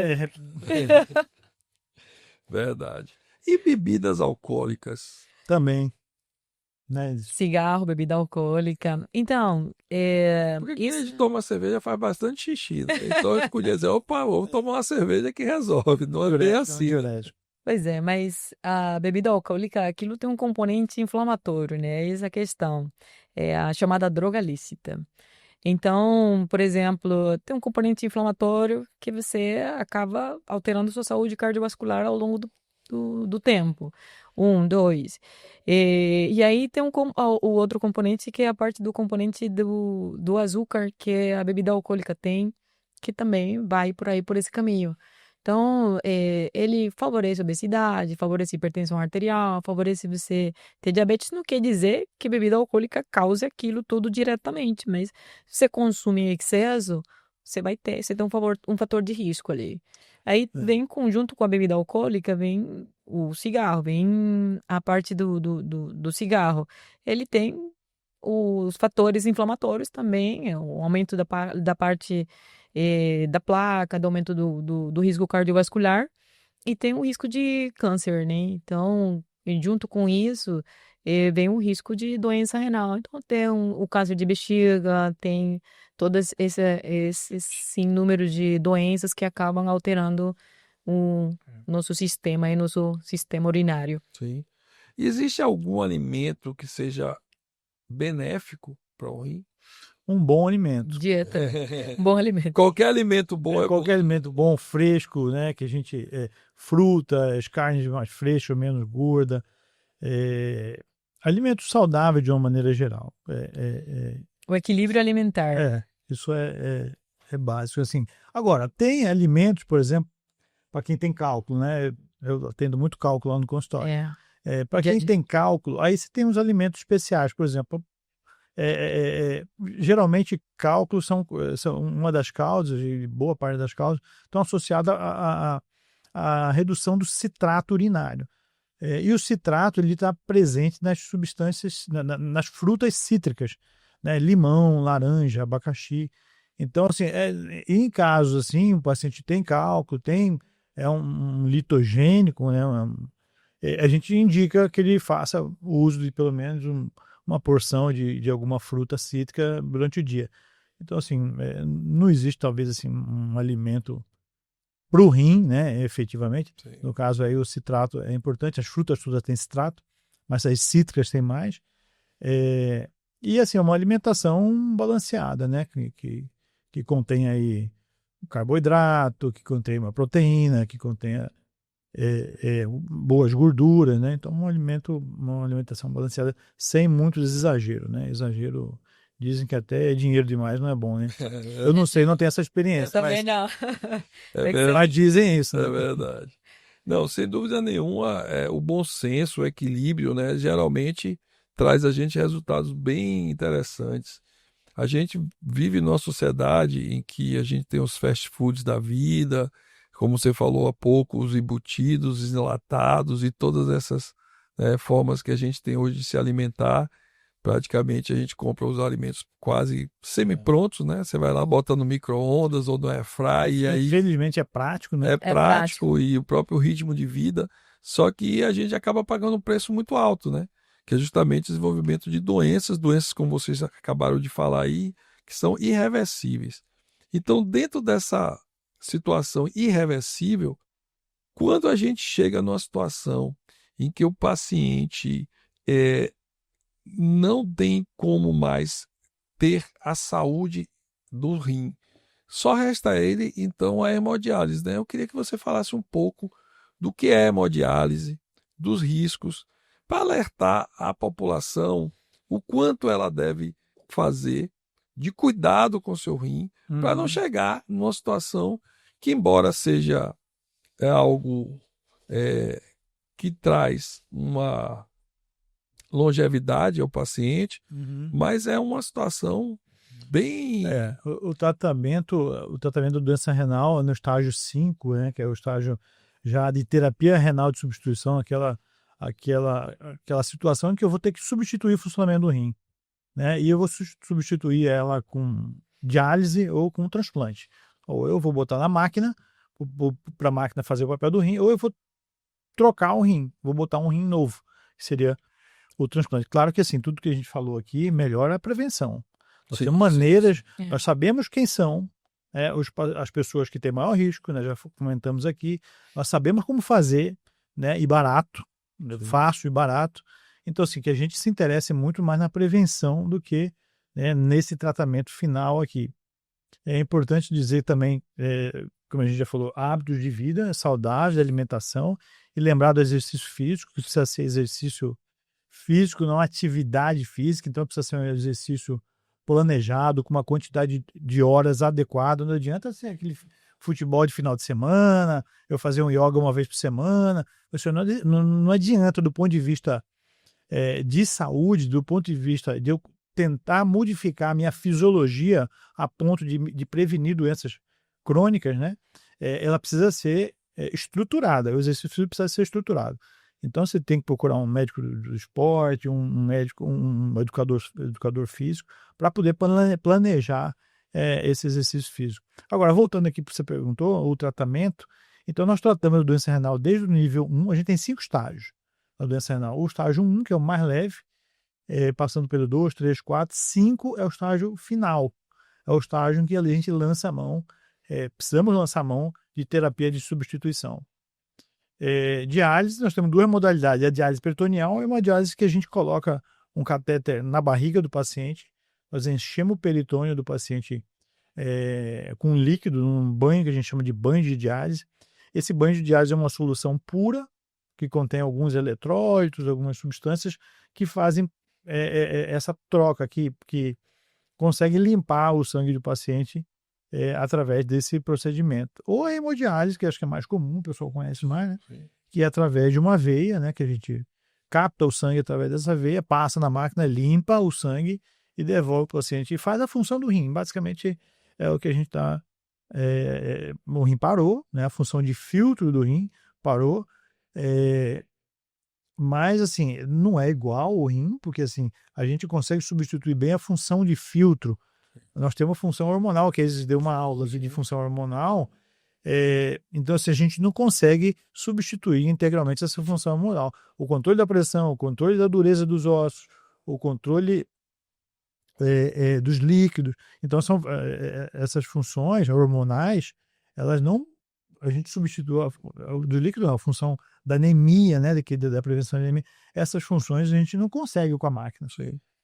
Verdade. E bebidas alcoólicas? Também. né? Cigarro, bebida alcoólica. Então, Porque quem a isso, gente toma cerveja faz bastante xixi, né? Então a gente podia dizer, opa, vamos tomar uma cerveja que resolve. Não é bem Diurético, assim, né? diurético. pois é, mas a bebida alcoólica, aquilo tem um componente inflamatório, né? Essa é a questão. É a chamada droga lícita. Então, por exemplo, tem um componente inflamatório que você acaba alterando sua saúde cardiovascular ao longo do tempo. Um, dois. E aí tem o outro componente que é a parte do componente do açúcar que a bebida alcoólica tem, que também vai por aí, por esse caminho. Então, ele favorece a obesidade, favorece a hipertensão arterial, favorece você ter diabetes. Não quer dizer que bebida alcoólica cause aquilo tudo diretamente, mas se você consumir em excesso, você tem um fator de risco ali. Aí É. vem junto com a bebida alcoólica, vem o cigarro, vem a parte do cigarro. Ele tem os fatores inflamatórios também, o aumento da parte da placa, do aumento do risco cardiovascular e tem o risco de câncer, né? Então, e junto com isso, vem o risco de doença renal. Então, tem o câncer de bexiga, tem todos esse número de doenças que acabam alterando o nosso sistema e nosso sistema urinário. Sim. E existe algum alimento que seja benéfico para o rim? Um bom alimento. Dieta, bom alimento. Qualquer alimento bom é Qualquer alimento bom, fresco, né? Que a gente frutas, carnes mais frescas, menos gorda, alimento saudável de uma maneira geral. O equilíbrio alimentar. Isso é básico assim. Agora, tem alimentos, por exemplo, para quem tem cálculo, né? Eu atendo muito cálculo lá no consultório. Para Dia- quem tem cálculo, aí você tem uns alimentos especiais, por exemplo. Geralmente cálculos são uma das causas, e boa parte das causas, estão associadas à redução do citrato urinário. E o citrato ele está presente nas substâncias, nas frutas cítricas, né? Limão, laranja, abacaxi. Então, assim, em casos assim, o paciente tem cálculo, é um litogênico, né? A gente indica que ele faça o uso de pelo menos uma porção de alguma fruta cítrica durante o dia. Então, assim, não existe talvez assim um alimento para o rim, né, efetivamente. Sim. No caso aí o citrato é importante, as frutas todas têm citrato, mas as cítricas têm mais. E assim, é uma alimentação balanceada, né, que contém aí carboidrato, que contém uma proteína, que contém boas gorduras, né? Então uma alimentação balanceada sem muitos exageros, né? Exagero, dizem que até dinheiro demais não é bom, né? Eu não sei, não tenho essa experiência, Também não. mas dizem isso, É né? verdade. Não, sem dúvida nenhuma, o bom senso, o equilíbrio, né, geralmente traz a gente resultados bem interessantes. A gente vive numa sociedade em que a gente tem os fast foods da vida, como você falou há pouco, os embutidos, os enlatados e todas essas, né, formas que a gente tem hoje de se alimentar. Praticamente a gente compra os alimentos quase semi-prontos, né? Você vai lá, bota no micro-ondas ou no airfry e aí Infelizmente é prático, né? é prático e o próprio ritmo de vida, só que a gente acaba pagando um preço muito alto, né? Que é justamente o desenvolvimento de doenças como vocês acabaram de falar aí, que são irreversíveis. Então, dentro dessa situação irreversível, quando a gente chega numa situação em que o paciente não tem como mais ter a saúde do rim, só resta a ele, então, a hemodiálise, né? Eu queria que você falasse um pouco do que é hemodiálise, dos riscos, para alertar a população o quanto ela deve fazer de cuidado com seu rim, para não chegar numa situação que, embora seja algo que traz uma longevidade ao paciente, mas é uma situação bem... O tratamento da doença renal é no estágio 5, né, que é o estágio já de terapia renal de substituição, aquela situação em que eu vou ter que substituir o funcionamento do rim, né, e eu vou substituir ela com diálise ou com transplante. Ou eu vou botar na máquina, para a máquina fazer o papel do rim, ou eu vou trocar o rim, vou botar um rim novo, que seria o transplante. Claro que assim, tudo que a gente falou aqui melhora a prevenção. Nós Sim, temos maneiras, sim. nós sabemos quem são as pessoas que têm maior risco, né? Já comentamos aqui, nós sabemos como fazer, né? E barato, fácil e barato. Então, assim, que a gente se interesse muito mais na prevenção do que, né, nesse tratamento final aqui. É importante dizer também, como a gente já falou, hábitos de vida saudáveis, de alimentação, e lembrar do exercício físico, que precisa ser exercício físico, não atividade física, então precisa ser um exercício planejado, com uma quantidade de horas adequada. Não adianta ser aquele futebol de final de semana, eu fazer um yoga uma vez por semana. Isso não adianta do ponto de vista de saúde, do ponto de vista de eu tentar modificar a minha fisiologia a ponto de prevenir doenças crônicas, né? Ela precisa ser estruturada, o exercício precisa ser estruturado. Então você tem que procurar um médico do esporte, um médico, um educador físico, para poder planejar esse exercício físico. Agora, voltando aqui para o que você perguntou, o tratamento. Então, nós tratamos a doença renal desde o nível 1, a gente tem 5 estágios da doença renal. O estágio 1, que é o mais leve, passando pelo 2, 3, 4, 5 é o estágio final. É o estágio em que a gente lança a mão, precisamos lançar a mão de terapia de substituição. Diálise, nós temos 2 modalidades, a diálise peritoneal e uma diálise que a gente coloca um catéter na barriga do paciente, nós enchemos o peritônio do paciente com líquido, num banho que a gente chama de banho de diálise. Esse banho de diálise é uma solução pura, que contém alguns eletrólitos, algumas substâncias que fazem essa troca, que consegue limpar o sangue do paciente através desse procedimento. Ou a hemodiálise, que acho que é mais comum, o pessoal conhece mais, né? Que é através de uma veia, né? Que a gente capta o sangue através dessa veia, passa na máquina, limpa o sangue e devolve para o paciente. E faz a função do rim. Basicamente é o que a gente está... o rim parou, né? A função de filtro do rim parou. Mas, assim, não é igual o rim, porque, assim, a gente consegue substituir bem a função de filtro. Nós temos a função hormonal, que eles deu uma aula de função hormonal, então assim, a gente não consegue substituir integralmente essa função hormonal. O controle da pressão, o controle da dureza dos ossos, o controle dos líquidos. Então, são essas funções hormonais, elas não... A gente substitui do líquido, não, a função da anemia, né, da prevenção de anemia. Essas funções a gente não consegue com a máquina.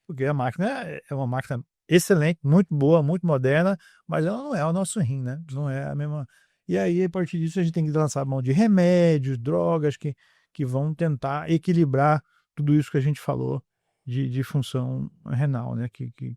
Porque a máquina é uma máquina excelente, muito boa, muito moderna, mas ela não é o nosso rim, né? Não é a mesma. E aí, a partir disso, a gente tem que lançar a mão de remédios, drogas que vão tentar equilibrar tudo isso que a gente falou de função renal, né? Que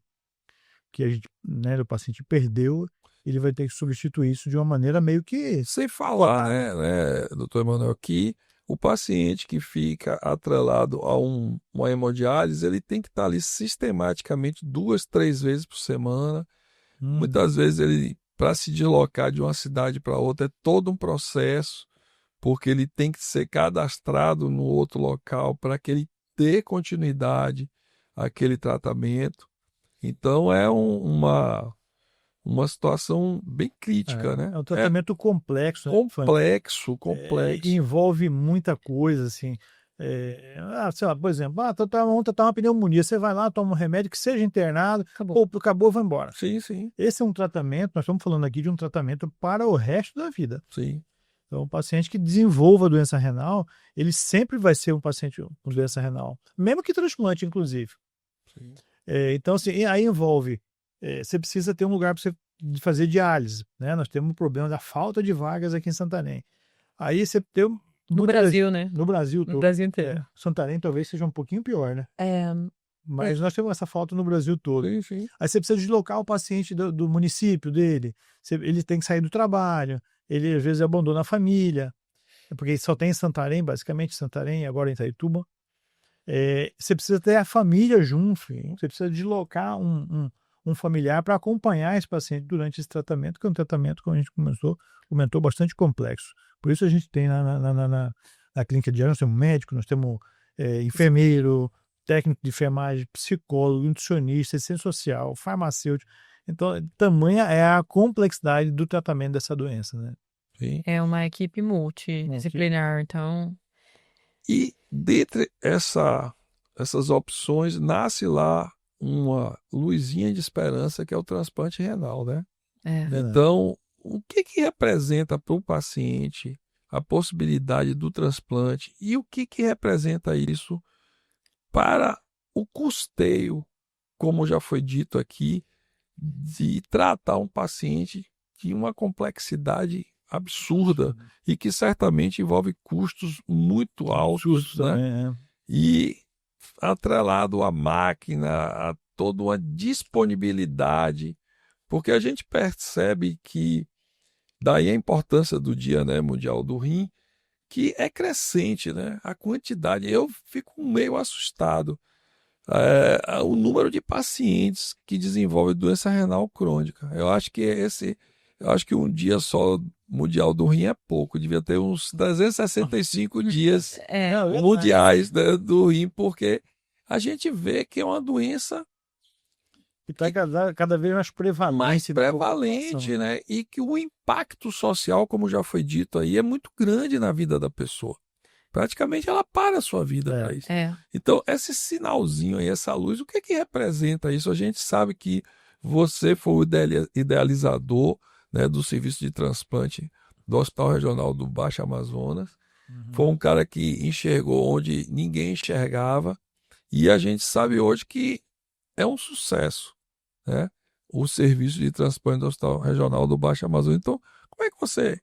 a gente, né, o paciente perdeu, ele vai ter que substituir isso de uma maneira meio que... Sem falar, né, doutor Emanuel, que o paciente que fica atrelado a uma hemodiálise, ele tem que estar ali sistematicamente 2, 3 vezes por semana. Muitas vezes ele, para se deslocar de uma cidade para outra, é todo um processo, porque ele tem que ser cadastrado no outro local para que ele dê continuidade àquele tratamento. Então é uma situação bem crítica, né? É um tratamento complexo. Complexo. Envolve muita coisa, assim. Sei lá, por exemplo, vamos tratar uma pneumonia. Você vai lá, toma um remédio, que seja internado, acabou, vai embora. Sim. Esse é um tratamento, nós estamos falando aqui de um tratamento para o resto da vida. Sim. Então, o paciente que desenvolva doença renal, ele sempre vai ser um paciente com doença renal, mesmo que transplante, inclusive. Sim. Então, assim, aí envolve... você precisa ter um lugar para você fazer diálise, né? Nós temos um problema da falta de vagas aqui em Santarém. Aí você tem... No Brasil, né? No Brasil. No Brasil inteiro. Santarém talvez seja um pouquinho pior, né? Mas nós temos essa falta no Brasil todo. Sim. Aí você precisa deslocar o paciente do município dele. Ele tem que sair do trabalho. Ele, às vezes, abandona a família. Porque só tem em Santarém, basicamente. Santarém, agora em Itaituba. Você precisa ter a família junto. Você precisa deslocar um familiar para acompanhar esse paciente durante esse tratamento, que é um tratamento, como a gente comentou, bastante complexo. Por isso a gente tem na clínica de nós temos médico, nós temos enfermeiro, técnico de enfermagem, psicólogo, nutricionista, assistente social, farmacêutico. Então, tamanha é a complexidade do tratamento dessa doença, né? Sim. É uma equipe multidisciplinar, então... E dentre essas opções, nasce lá uma luzinha de esperança que é o transplante renal, né? Verdade. Então, o que representa para o paciente a possibilidade do transplante e o que representa isso para o custeio, como já foi dito aqui, de tratar um paciente de uma complexidade absurda e que certamente envolve custos muito altos, né? Também, E atrelado à máquina, a toda uma disponibilidade, porque a gente percebe que daí a importância do Dia, né, Mundial do Rim, que é crescente, né? A quantidade, eu fico meio assustado. O número de pacientes que desenvolvem doença renal crônica. Eu acho que um dia só mundial do rim é pouco, devia ter uns 365 dias mundiais, né, do rim, porque a gente vê que é uma doença E está cada vez mais prevalente. né? E que o impacto social, como já foi dito aí, é muito grande na vida da pessoa. Praticamente ela para a sua vida para isso. Então, esse sinalzinho aí, essa luz, o que representa isso? A gente sabe que você foi o idealizador, né, do serviço de transplante do Hospital Regional do Baixo Amazonas. Foi um cara que enxergou onde ninguém enxergava. E a gente sabe hoje que é um sucesso, né, o serviço de transplante do Hospital Regional do Baixo Amazonas. Então, como é que você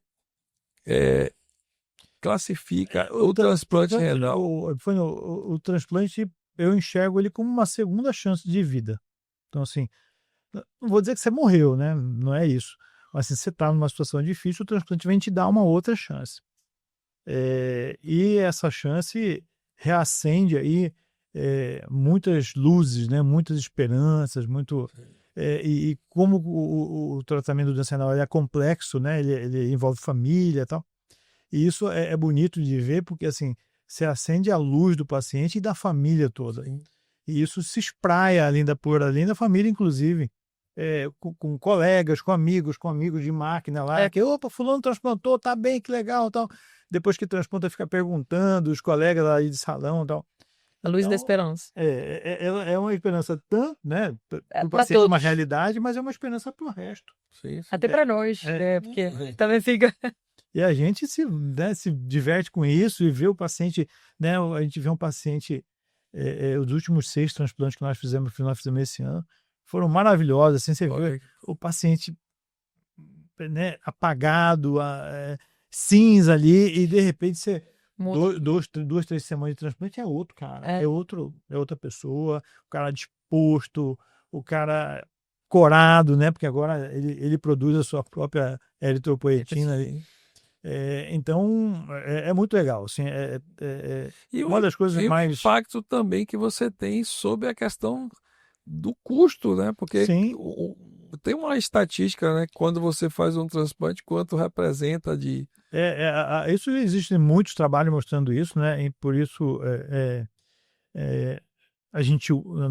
classifica o transplante renal? O transplante, eu enxergo ele como uma segunda chance de vida. Então, assim, não vou dizer que você morreu, né? Não é isso. Mas se você está numa situação difícil, o transplante vem te dar uma outra chance. E essa chance reacende aí muitas luzes, né? Muitas esperanças, e como o tratamento do doença renal é complexo, né? Ele envolve família e tal. E isso é bonito de ver, porque assim, você acende a luz do paciente e da família toda. Sim. E isso se espraia além da família, inclusive, com colegas, com amigos de máquina lá, que, opa, fulano transplantou, tá bem, que legal, tal. Depois que transplanta, fica perguntando, os colegas lá de salão e tal. A luz da esperança. É uma esperança né, para o Pra paciente, uma todos. realidade, mas é uma esperança para o resto. Sim. Até para nós, né? Porque também fica... E a gente se diverte com isso e vê o paciente, né? A gente vê um paciente, os últimos 6 transplantes que nós fizemos esse ano, foram maravilhosos, assim, você vê o paciente, né, apagado, cinza ali, e de repente você, 2, 3 semanas de transplante, é outro cara, é outra pessoa, o cara disposto, o cara corado, né? Porque agora ele produz a sua própria eritropoetina ali. Então, é muito legal. Assim, E uma das coisas mais... o impacto também que você tem sobre a questão do custo, né? Porque tem uma estatística, né? Quando você faz um transplante, quanto representa de... Isso existem muitos trabalhos mostrando isso, né? E por isso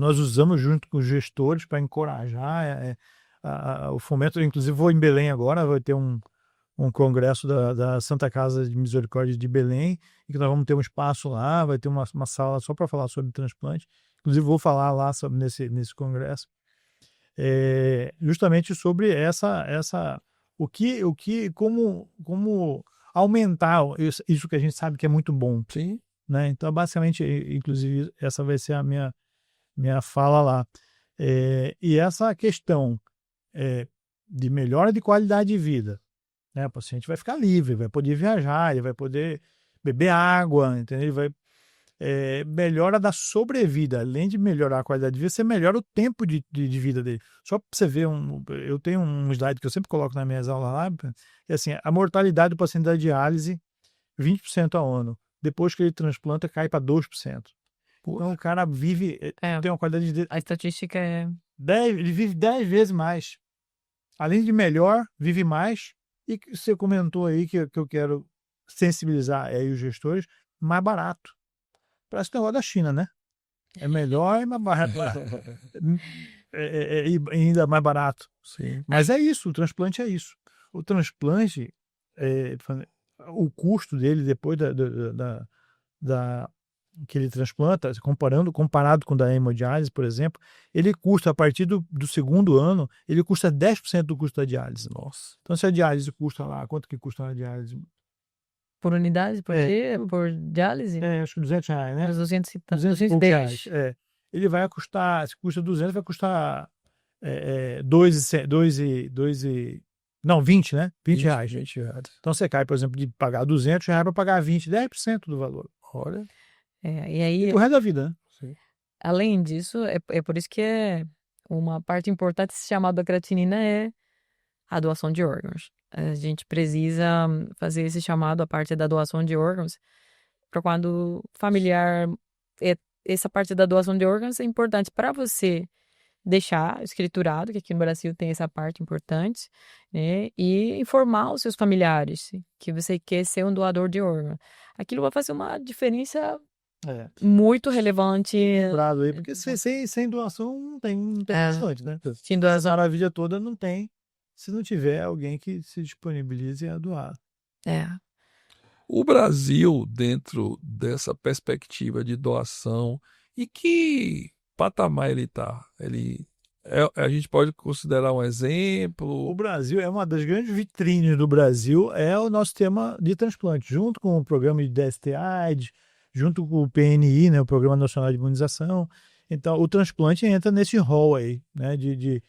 nós usamos junto com os gestores para encorajar o fomento. Inclusive, vou em Belém agora, vai ter um congresso da Santa Casa de Misericórdia de Belém, e que nós vamos ter um espaço lá, vai ter uma sala só para falar sobre transplante. Inclusive, vou falar lá nesse congresso, justamente sobre como aumentar isso que a gente sabe que é muito bom. Sim. Né? Então, basicamente, inclusive, essa vai ser a minha fala lá. E essa questão de melhora de qualidade de vida, né? O paciente vai ficar livre, vai poder viajar, ele vai poder beber água, entendeu? Ele vai melhora da sobrevida, além de melhorar a qualidade de vida, você melhora o tempo de vida dele. Só para você ver, eu tenho um slide que eu sempre coloco nas minhas aulas lá, é assim, a mortalidade do paciente da diálise, 20% ao ano. Depois que ele transplanta, cai para 2%. Então o cara vive, tem uma qualidade de vida... A estatística é... Ele vive 10 vezes mais. Além de melhor, vive mais. E você comentou aí que eu quero sensibilizar aí os gestores, mais barato. Parece o negócio da China, né? É melhor e mais barato. E ainda mais barato. Sim. Mas é isso, o transplante é isso. O transplante, o custo dele depois que ele transplanta, comparado com o da hemodiálise, por exemplo, ele custa, a partir do segundo ano, ele custa 10% do custo da diálise. Nossa. Então, se a diálise custa lá, quanto que custa a diálise? Por unidade, por dia, por diálise? Acho que R$200, né? Uns 200 e tanto, 200 210. reais. Ele vai custar, se custa 200, vai custar 20, né? 20 reais. 20 reais. Então, você cai, por exemplo, de pagar R$200 para pagar 20, 10% do valor. Olha. E aí, O resto da vida, né? Sim. além disso, é por isso que uma parte importante desse chamado da creatinina é a doação de órgãos. A gente precisa fazer esse chamado, a parte da doação de órgãos, para quando familiar, essa parte da doação de órgãos é importante para você deixar escriturado, que aqui no Brasil tem essa parte importante, né? E informar os seus familiares que você quer ser um doador de órgãos. Aquilo vai fazer uma diferença muito relevante. Lembrado aí, porque sem doação não tem bastante, né? Sem doação. A vida toda não tem, se não tiver alguém que se disponibilize a doar. O Brasil, dentro dessa perspectiva de doação, e que patamar ele está? A gente pode considerar um exemplo? O Brasil é uma das grandes vitrines do Brasil, é o nosso tema de transplante, junto com o programa de DST-AIDS, junto com o PNI, né, o Programa Nacional de Imunização. Então, o transplante entra nesse rol aí, né, de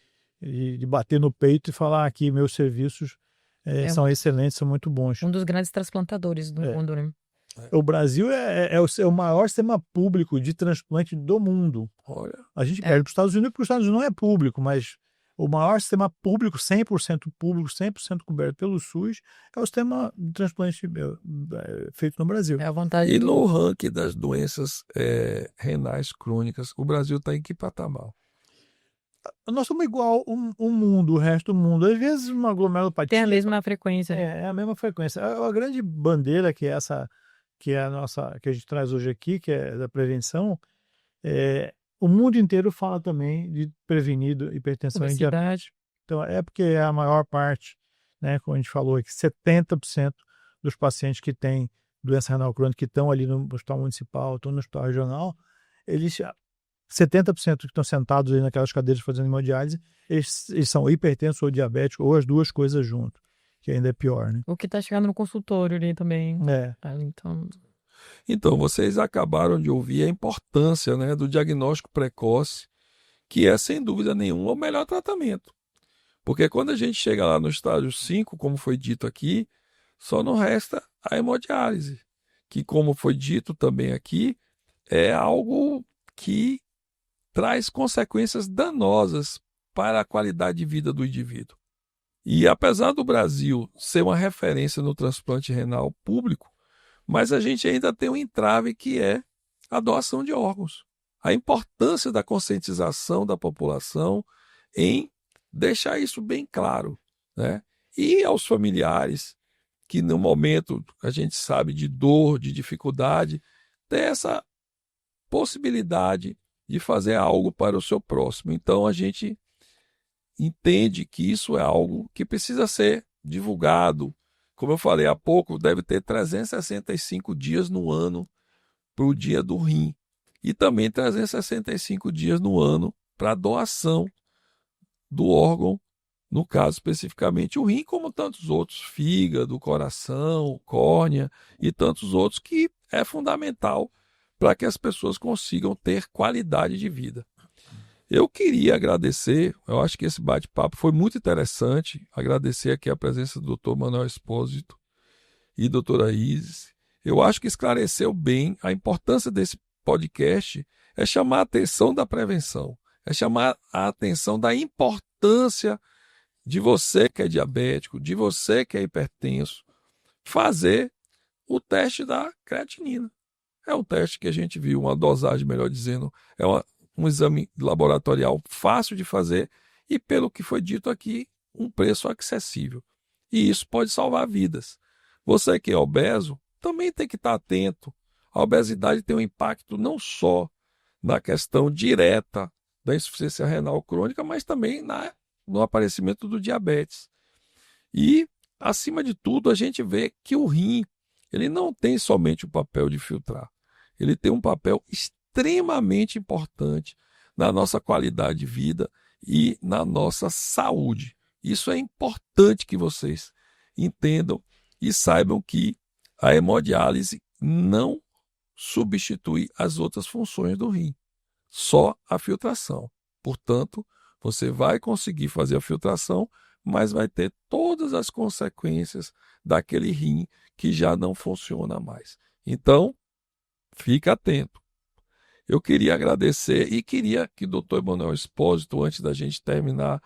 bater no peito e falar que meus serviços são excelentes, são muito bons. Um dos grandes transplantadores do mundo, né? O Brasil é o maior sistema público de transplante do mundo. Olha. A gente perde para os Estados Unidos, porque os Estados Unidos não é público, mas o maior sistema público, 100% público, 100% coberto pelo SUS, é o sistema de transplante feito no Brasil. É a vantagem. E no ranking das doenças renais crônicas, o Brasil está em que patamar? Nós somos igual o mundo, o resto do mundo. Às vezes uma glomerulopatia... Tem a mesma frequência. É a mesma frequência. A grande bandeira que é essa, que é a nossa, que a gente traz hoje aqui, que é da prevenção, o mundo inteiro fala também de prevenir hipertensão e diabetes. Então, porque a maior parte, né, como a gente falou aqui, 70% dos pacientes que têm doença renal crônica que estão ali no hospital municipal, estão no hospital regional, 70% que estão sentados ali naquelas cadeiras fazendo hemodiálise, eles são hipertensos ou diabéticos, ou as duas coisas junto, que ainda é pior, né? O que está chegando no consultório ali também. Então, vocês acabaram de ouvir a importância, né, do diagnóstico precoce, que é, sem dúvida nenhuma, o melhor tratamento. Porque quando a gente chega lá no estágio 5, como foi dito aqui, só não resta a hemodiálise, que, como foi dito também aqui, é algo que traz consequências danosas para a qualidade de vida do indivíduo. E apesar do Brasil ser uma referência no transplante renal público, mas a gente ainda tem um entrave que é a doação de órgãos. A importância da conscientização da população em deixar isso bem claro, né? E aos familiares que no momento a gente sabe de dor, de dificuldade, ter essa possibilidade de fazer algo para o seu próximo. Então a gente entende que isso é algo que precisa ser divulgado. Como eu falei há pouco, deve ter 365 dias no ano para o dia do rim. E também 365 dias no ano para a doação do órgão, no caso especificamente o rim, como tantos outros, fígado, coração, córnea e tantos outros, que é fundamental para que as pessoas consigam ter qualidade de vida. Eu queria agradecer, eu acho que esse bate-papo foi muito interessante, agradecer aqui a presença do Dr. Manuel Espósito e doutora Isis. Eu acho que esclareceu bem a importância desse podcast, é chamar a atenção da prevenção, é chamar a atenção da importância de você que é diabético, de você que é hipertenso, fazer o teste da creatinina. É um teste que a gente viu, uma dosagem, melhor dizendo, um exame laboratorial fácil de fazer e, pelo que foi dito aqui, um preço acessível. E isso pode salvar vidas. Você que é obeso também tem que estar atento. A obesidade tem um impacto não só na questão direta da insuficiência renal crônica, mas também no aparecimento do diabetes. E, acima de tudo, a gente vê que o rim ele não tem somente o papel de filtrar. ele tem um papel extremamente importante na nossa qualidade de vida e na nossa saúde. Isso é importante que vocês entendam e saibam que a hemodiálise não substitui as outras funções do rim, só a filtração. Portanto, você vai conseguir fazer a filtração, mas vai ter todas as consequências daquele rim que já não funciona mais. Então, fica atento. Eu queria agradecer e queria que o Dr. Emanuel Espósito, antes da gente terminar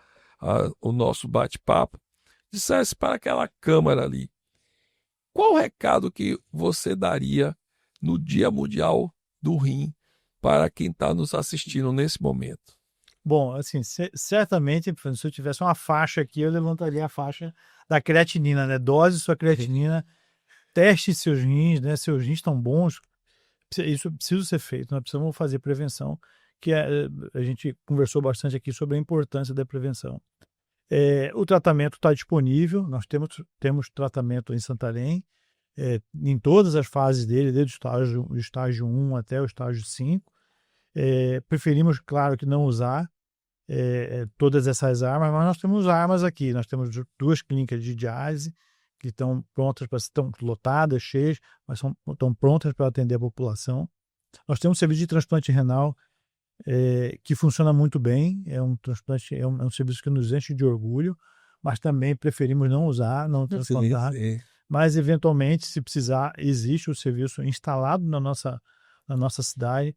o nosso bate-papo, dissesse para aquela câmara ali, qual o recado que você daria no Dia Mundial do Rim para quem está nos assistindo nesse momento? Bom, assim, certamente, se eu tivesse uma faixa aqui, eu levantaria a faixa da creatinina, né? Dose sua creatinina, teste seus rins, né? Seus rins estão bons, isso precisa ser feito, nós precisamos fazer prevenção, que a gente conversou bastante aqui sobre a importância da prevenção. O tratamento está disponível, nós temos tratamento em Santarém, em todas as fases dele, desde o estágio 1 até o estágio 5. Preferimos, claro, que não usar todas essas armas, mas nós temos armas aqui. Nós temos 2 clínicas de diálise que estão prontas, estão lotadas, cheias, mas estão prontas para atender a população. Nós temos um serviço de transplante renal que funciona muito bem. É um transplante, é um serviço que nos enche de orgulho, mas também preferimos não usar, não transplantar. Mas, eventualmente, se precisar, existe o serviço instalado na nossa cidade.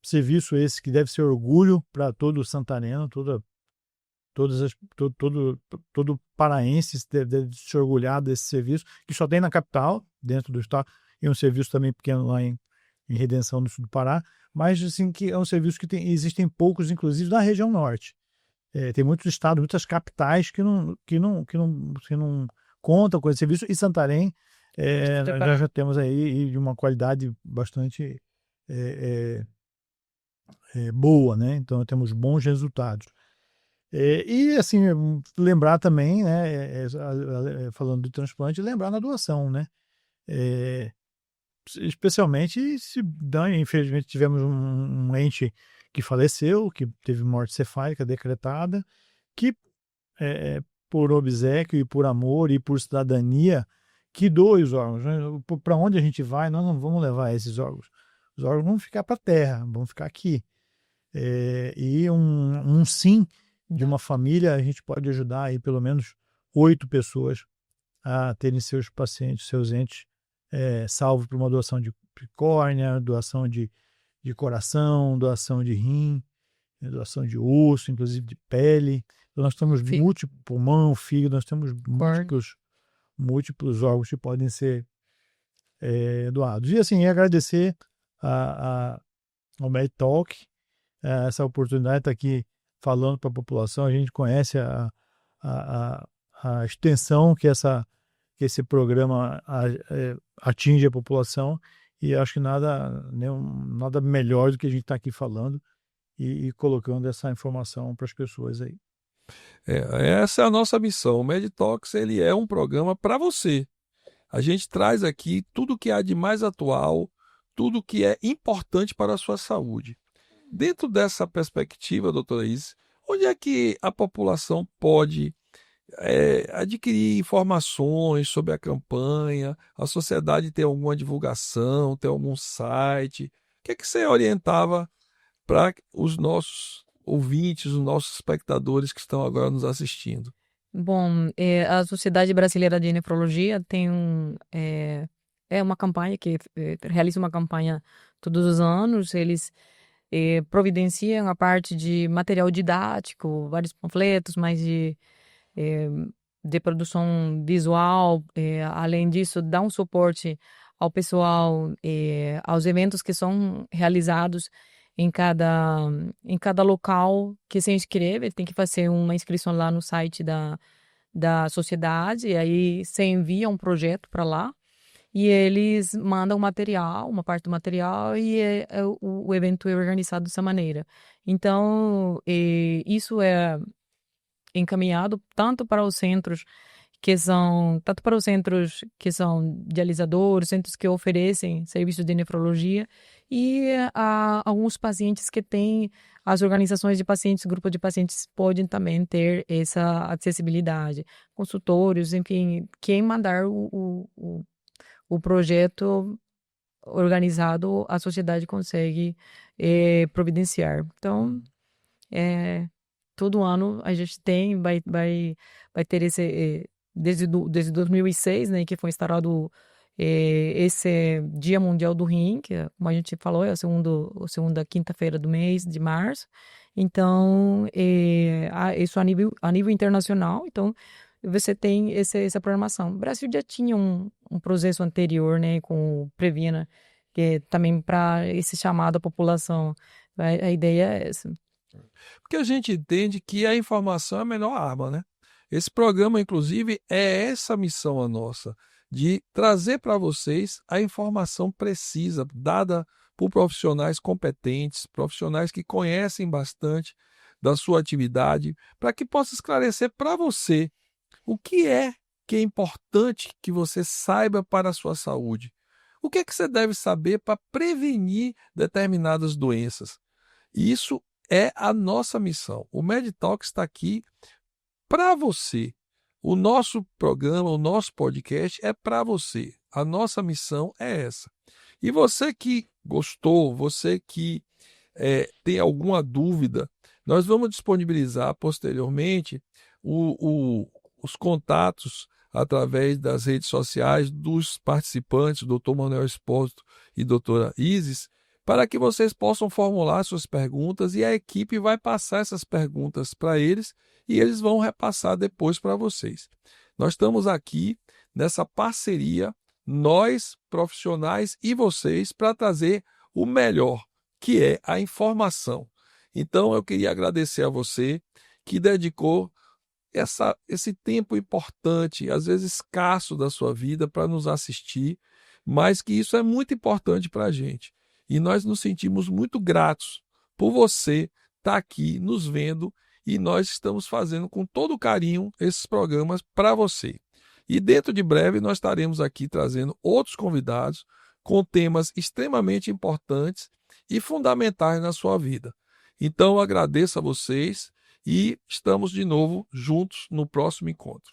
Serviço esse que deve ser orgulho para todo o santareno, todo paraense deve se orgulhar desse serviço, que só tem na capital, dentro do estado, e um serviço também pequeno lá em Redenção, no sul do Pará, mas assim, que é um serviço que existem poucos, inclusive na região norte. Tem muitos estados, muitas capitais que não contam com esse serviço, e Santarém nós já temos aí de uma qualidade bastante boa, né? Então temos bons resultados. E assim, lembrar também, né, falando de transplante, lembrar na doação, né? Especialmente se, infelizmente, tivemos um ente que faleceu, que teve morte cefálica decretada, que por obséquio e por amor e por cidadania, que doe os órgãos. Para onde a gente vai, nós não vamos levar esses órgãos. Os órgãos vão ficar para a terra, vão ficar aqui. E um sim de uma família, a gente pode ajudar aí pelo menos 8 pessoas a terem seus pacientes, seus entes salvos por uma doação de córnea, doação de coração, doação de rim, doação de osso, inclusive de pele. Então, nós temos múltiplos, pulmão, fígado, nós temos múltiplos órgãos que podem ser doados. E assim, agradecer ao MedTalk, essa oportunidade de estar aqui falando para a população. A gente conhece a extensão que esse programa atinge a população, e acho que nada melhor do que a gente estar aqui falando e colocando essa informação para as pessoas aí. Essa é a nossa missão. O MedTalks, ele é um programa para você. A gente traz aqui tudo que há de mais atual, tudo que é importante para a sua saúde. Dentro dessa perspectiva, doutora Isis, onde é que a população pode adquirir informações sobre a campanha? A sociedade tem alguma divulgação, tem algum site? O que é que você orientava para os nossos ouvintes, os nossos espectadores que estão agora nos assistindo? Bom, a Sociedade Brasileira de Nefrologia tem uma campanha que realiza uma campanha todos os anos. Eles providenciam a parte de material didático, vários panfletos, mais de produção visual. Além disso, dá um suporte ao pessoal, aos eventos que são realizados em cada local que se inscreve. Tem que fazer uma inscrição lá no site da sociedade, e aí você envia um projeto para lá, e eles mandam material, uma parte do material, e o evento é organizado dessa maneira. Então, isso é encaminhado tanto para os centros que são tanto para os centros que são dialisadores, centros que oferecem serviços de nefrologia, e alguns pacientes que têm, as organizações de pacientes, grupos de pacientes podem também ter essa acessibilidade, consultórios, enfim, quem mandar o projeto organizado, a sociedade consegue providenciar. Então, todo ano a gente vai ter esse, desde 2006, né, que foi instaurado esse Dia Mundial do Rim, que, como a gente falou, é a segunda quinta-feira do mês de março. Então, isso a nível internacional. Então, você tem essa programação. O Brasil já tinha um processo anterior, né, com o Previna, que também para esse chamado à população. A ideia é essa. Porque a gente entende que a informação é a melhor arma, né? Esse programa, inclusive, é essa missão a nossa, de trazer para vocês a informação precisa, dada por profissionais competentes, profissionais que conhecem bastante da sua atividade, para que possa esclarecer para você o que é importante que você saiba para a sua saúde. O que é que você deve saber para prevenir determinadas doenças? Isso é a nossa missão. O MedTalks está aqui para você. O nosso programa, o nosso podcast é para você. A nossa missão é essa. E você que gostou, você que tem alguma dúvida, nós vamos disponibilizar posteriormente os contatos através das redes sociais dos participantes, Dr. Manuel Espósito e doutora Isis, para que vocês possam formular suas perguntas e a equipe vai passar essas perguntas para eles e eles vão repassar depois para vocês. Nós estamos aqui nessa parceria, nós, profissionais e vocês, para trazer o melhor, que é a informação. Então, eu queria agradecer a você que dedicou esse tempo importante, às vezes escasso da sua vida, para nos assistir, mas que isso é muito importante para a gente. E nós nos sentimos muito gratos por você estar aqui nos vendo e nós estamos fazendo com todo carinho esses programas para você. E dentro de breve nós estaremos aqui trazendo outros convidados com temas extremamente importantes e fundamentais na sua vida. Então eu agradeço a vocês e estamos de novo juntos no próximo encontro.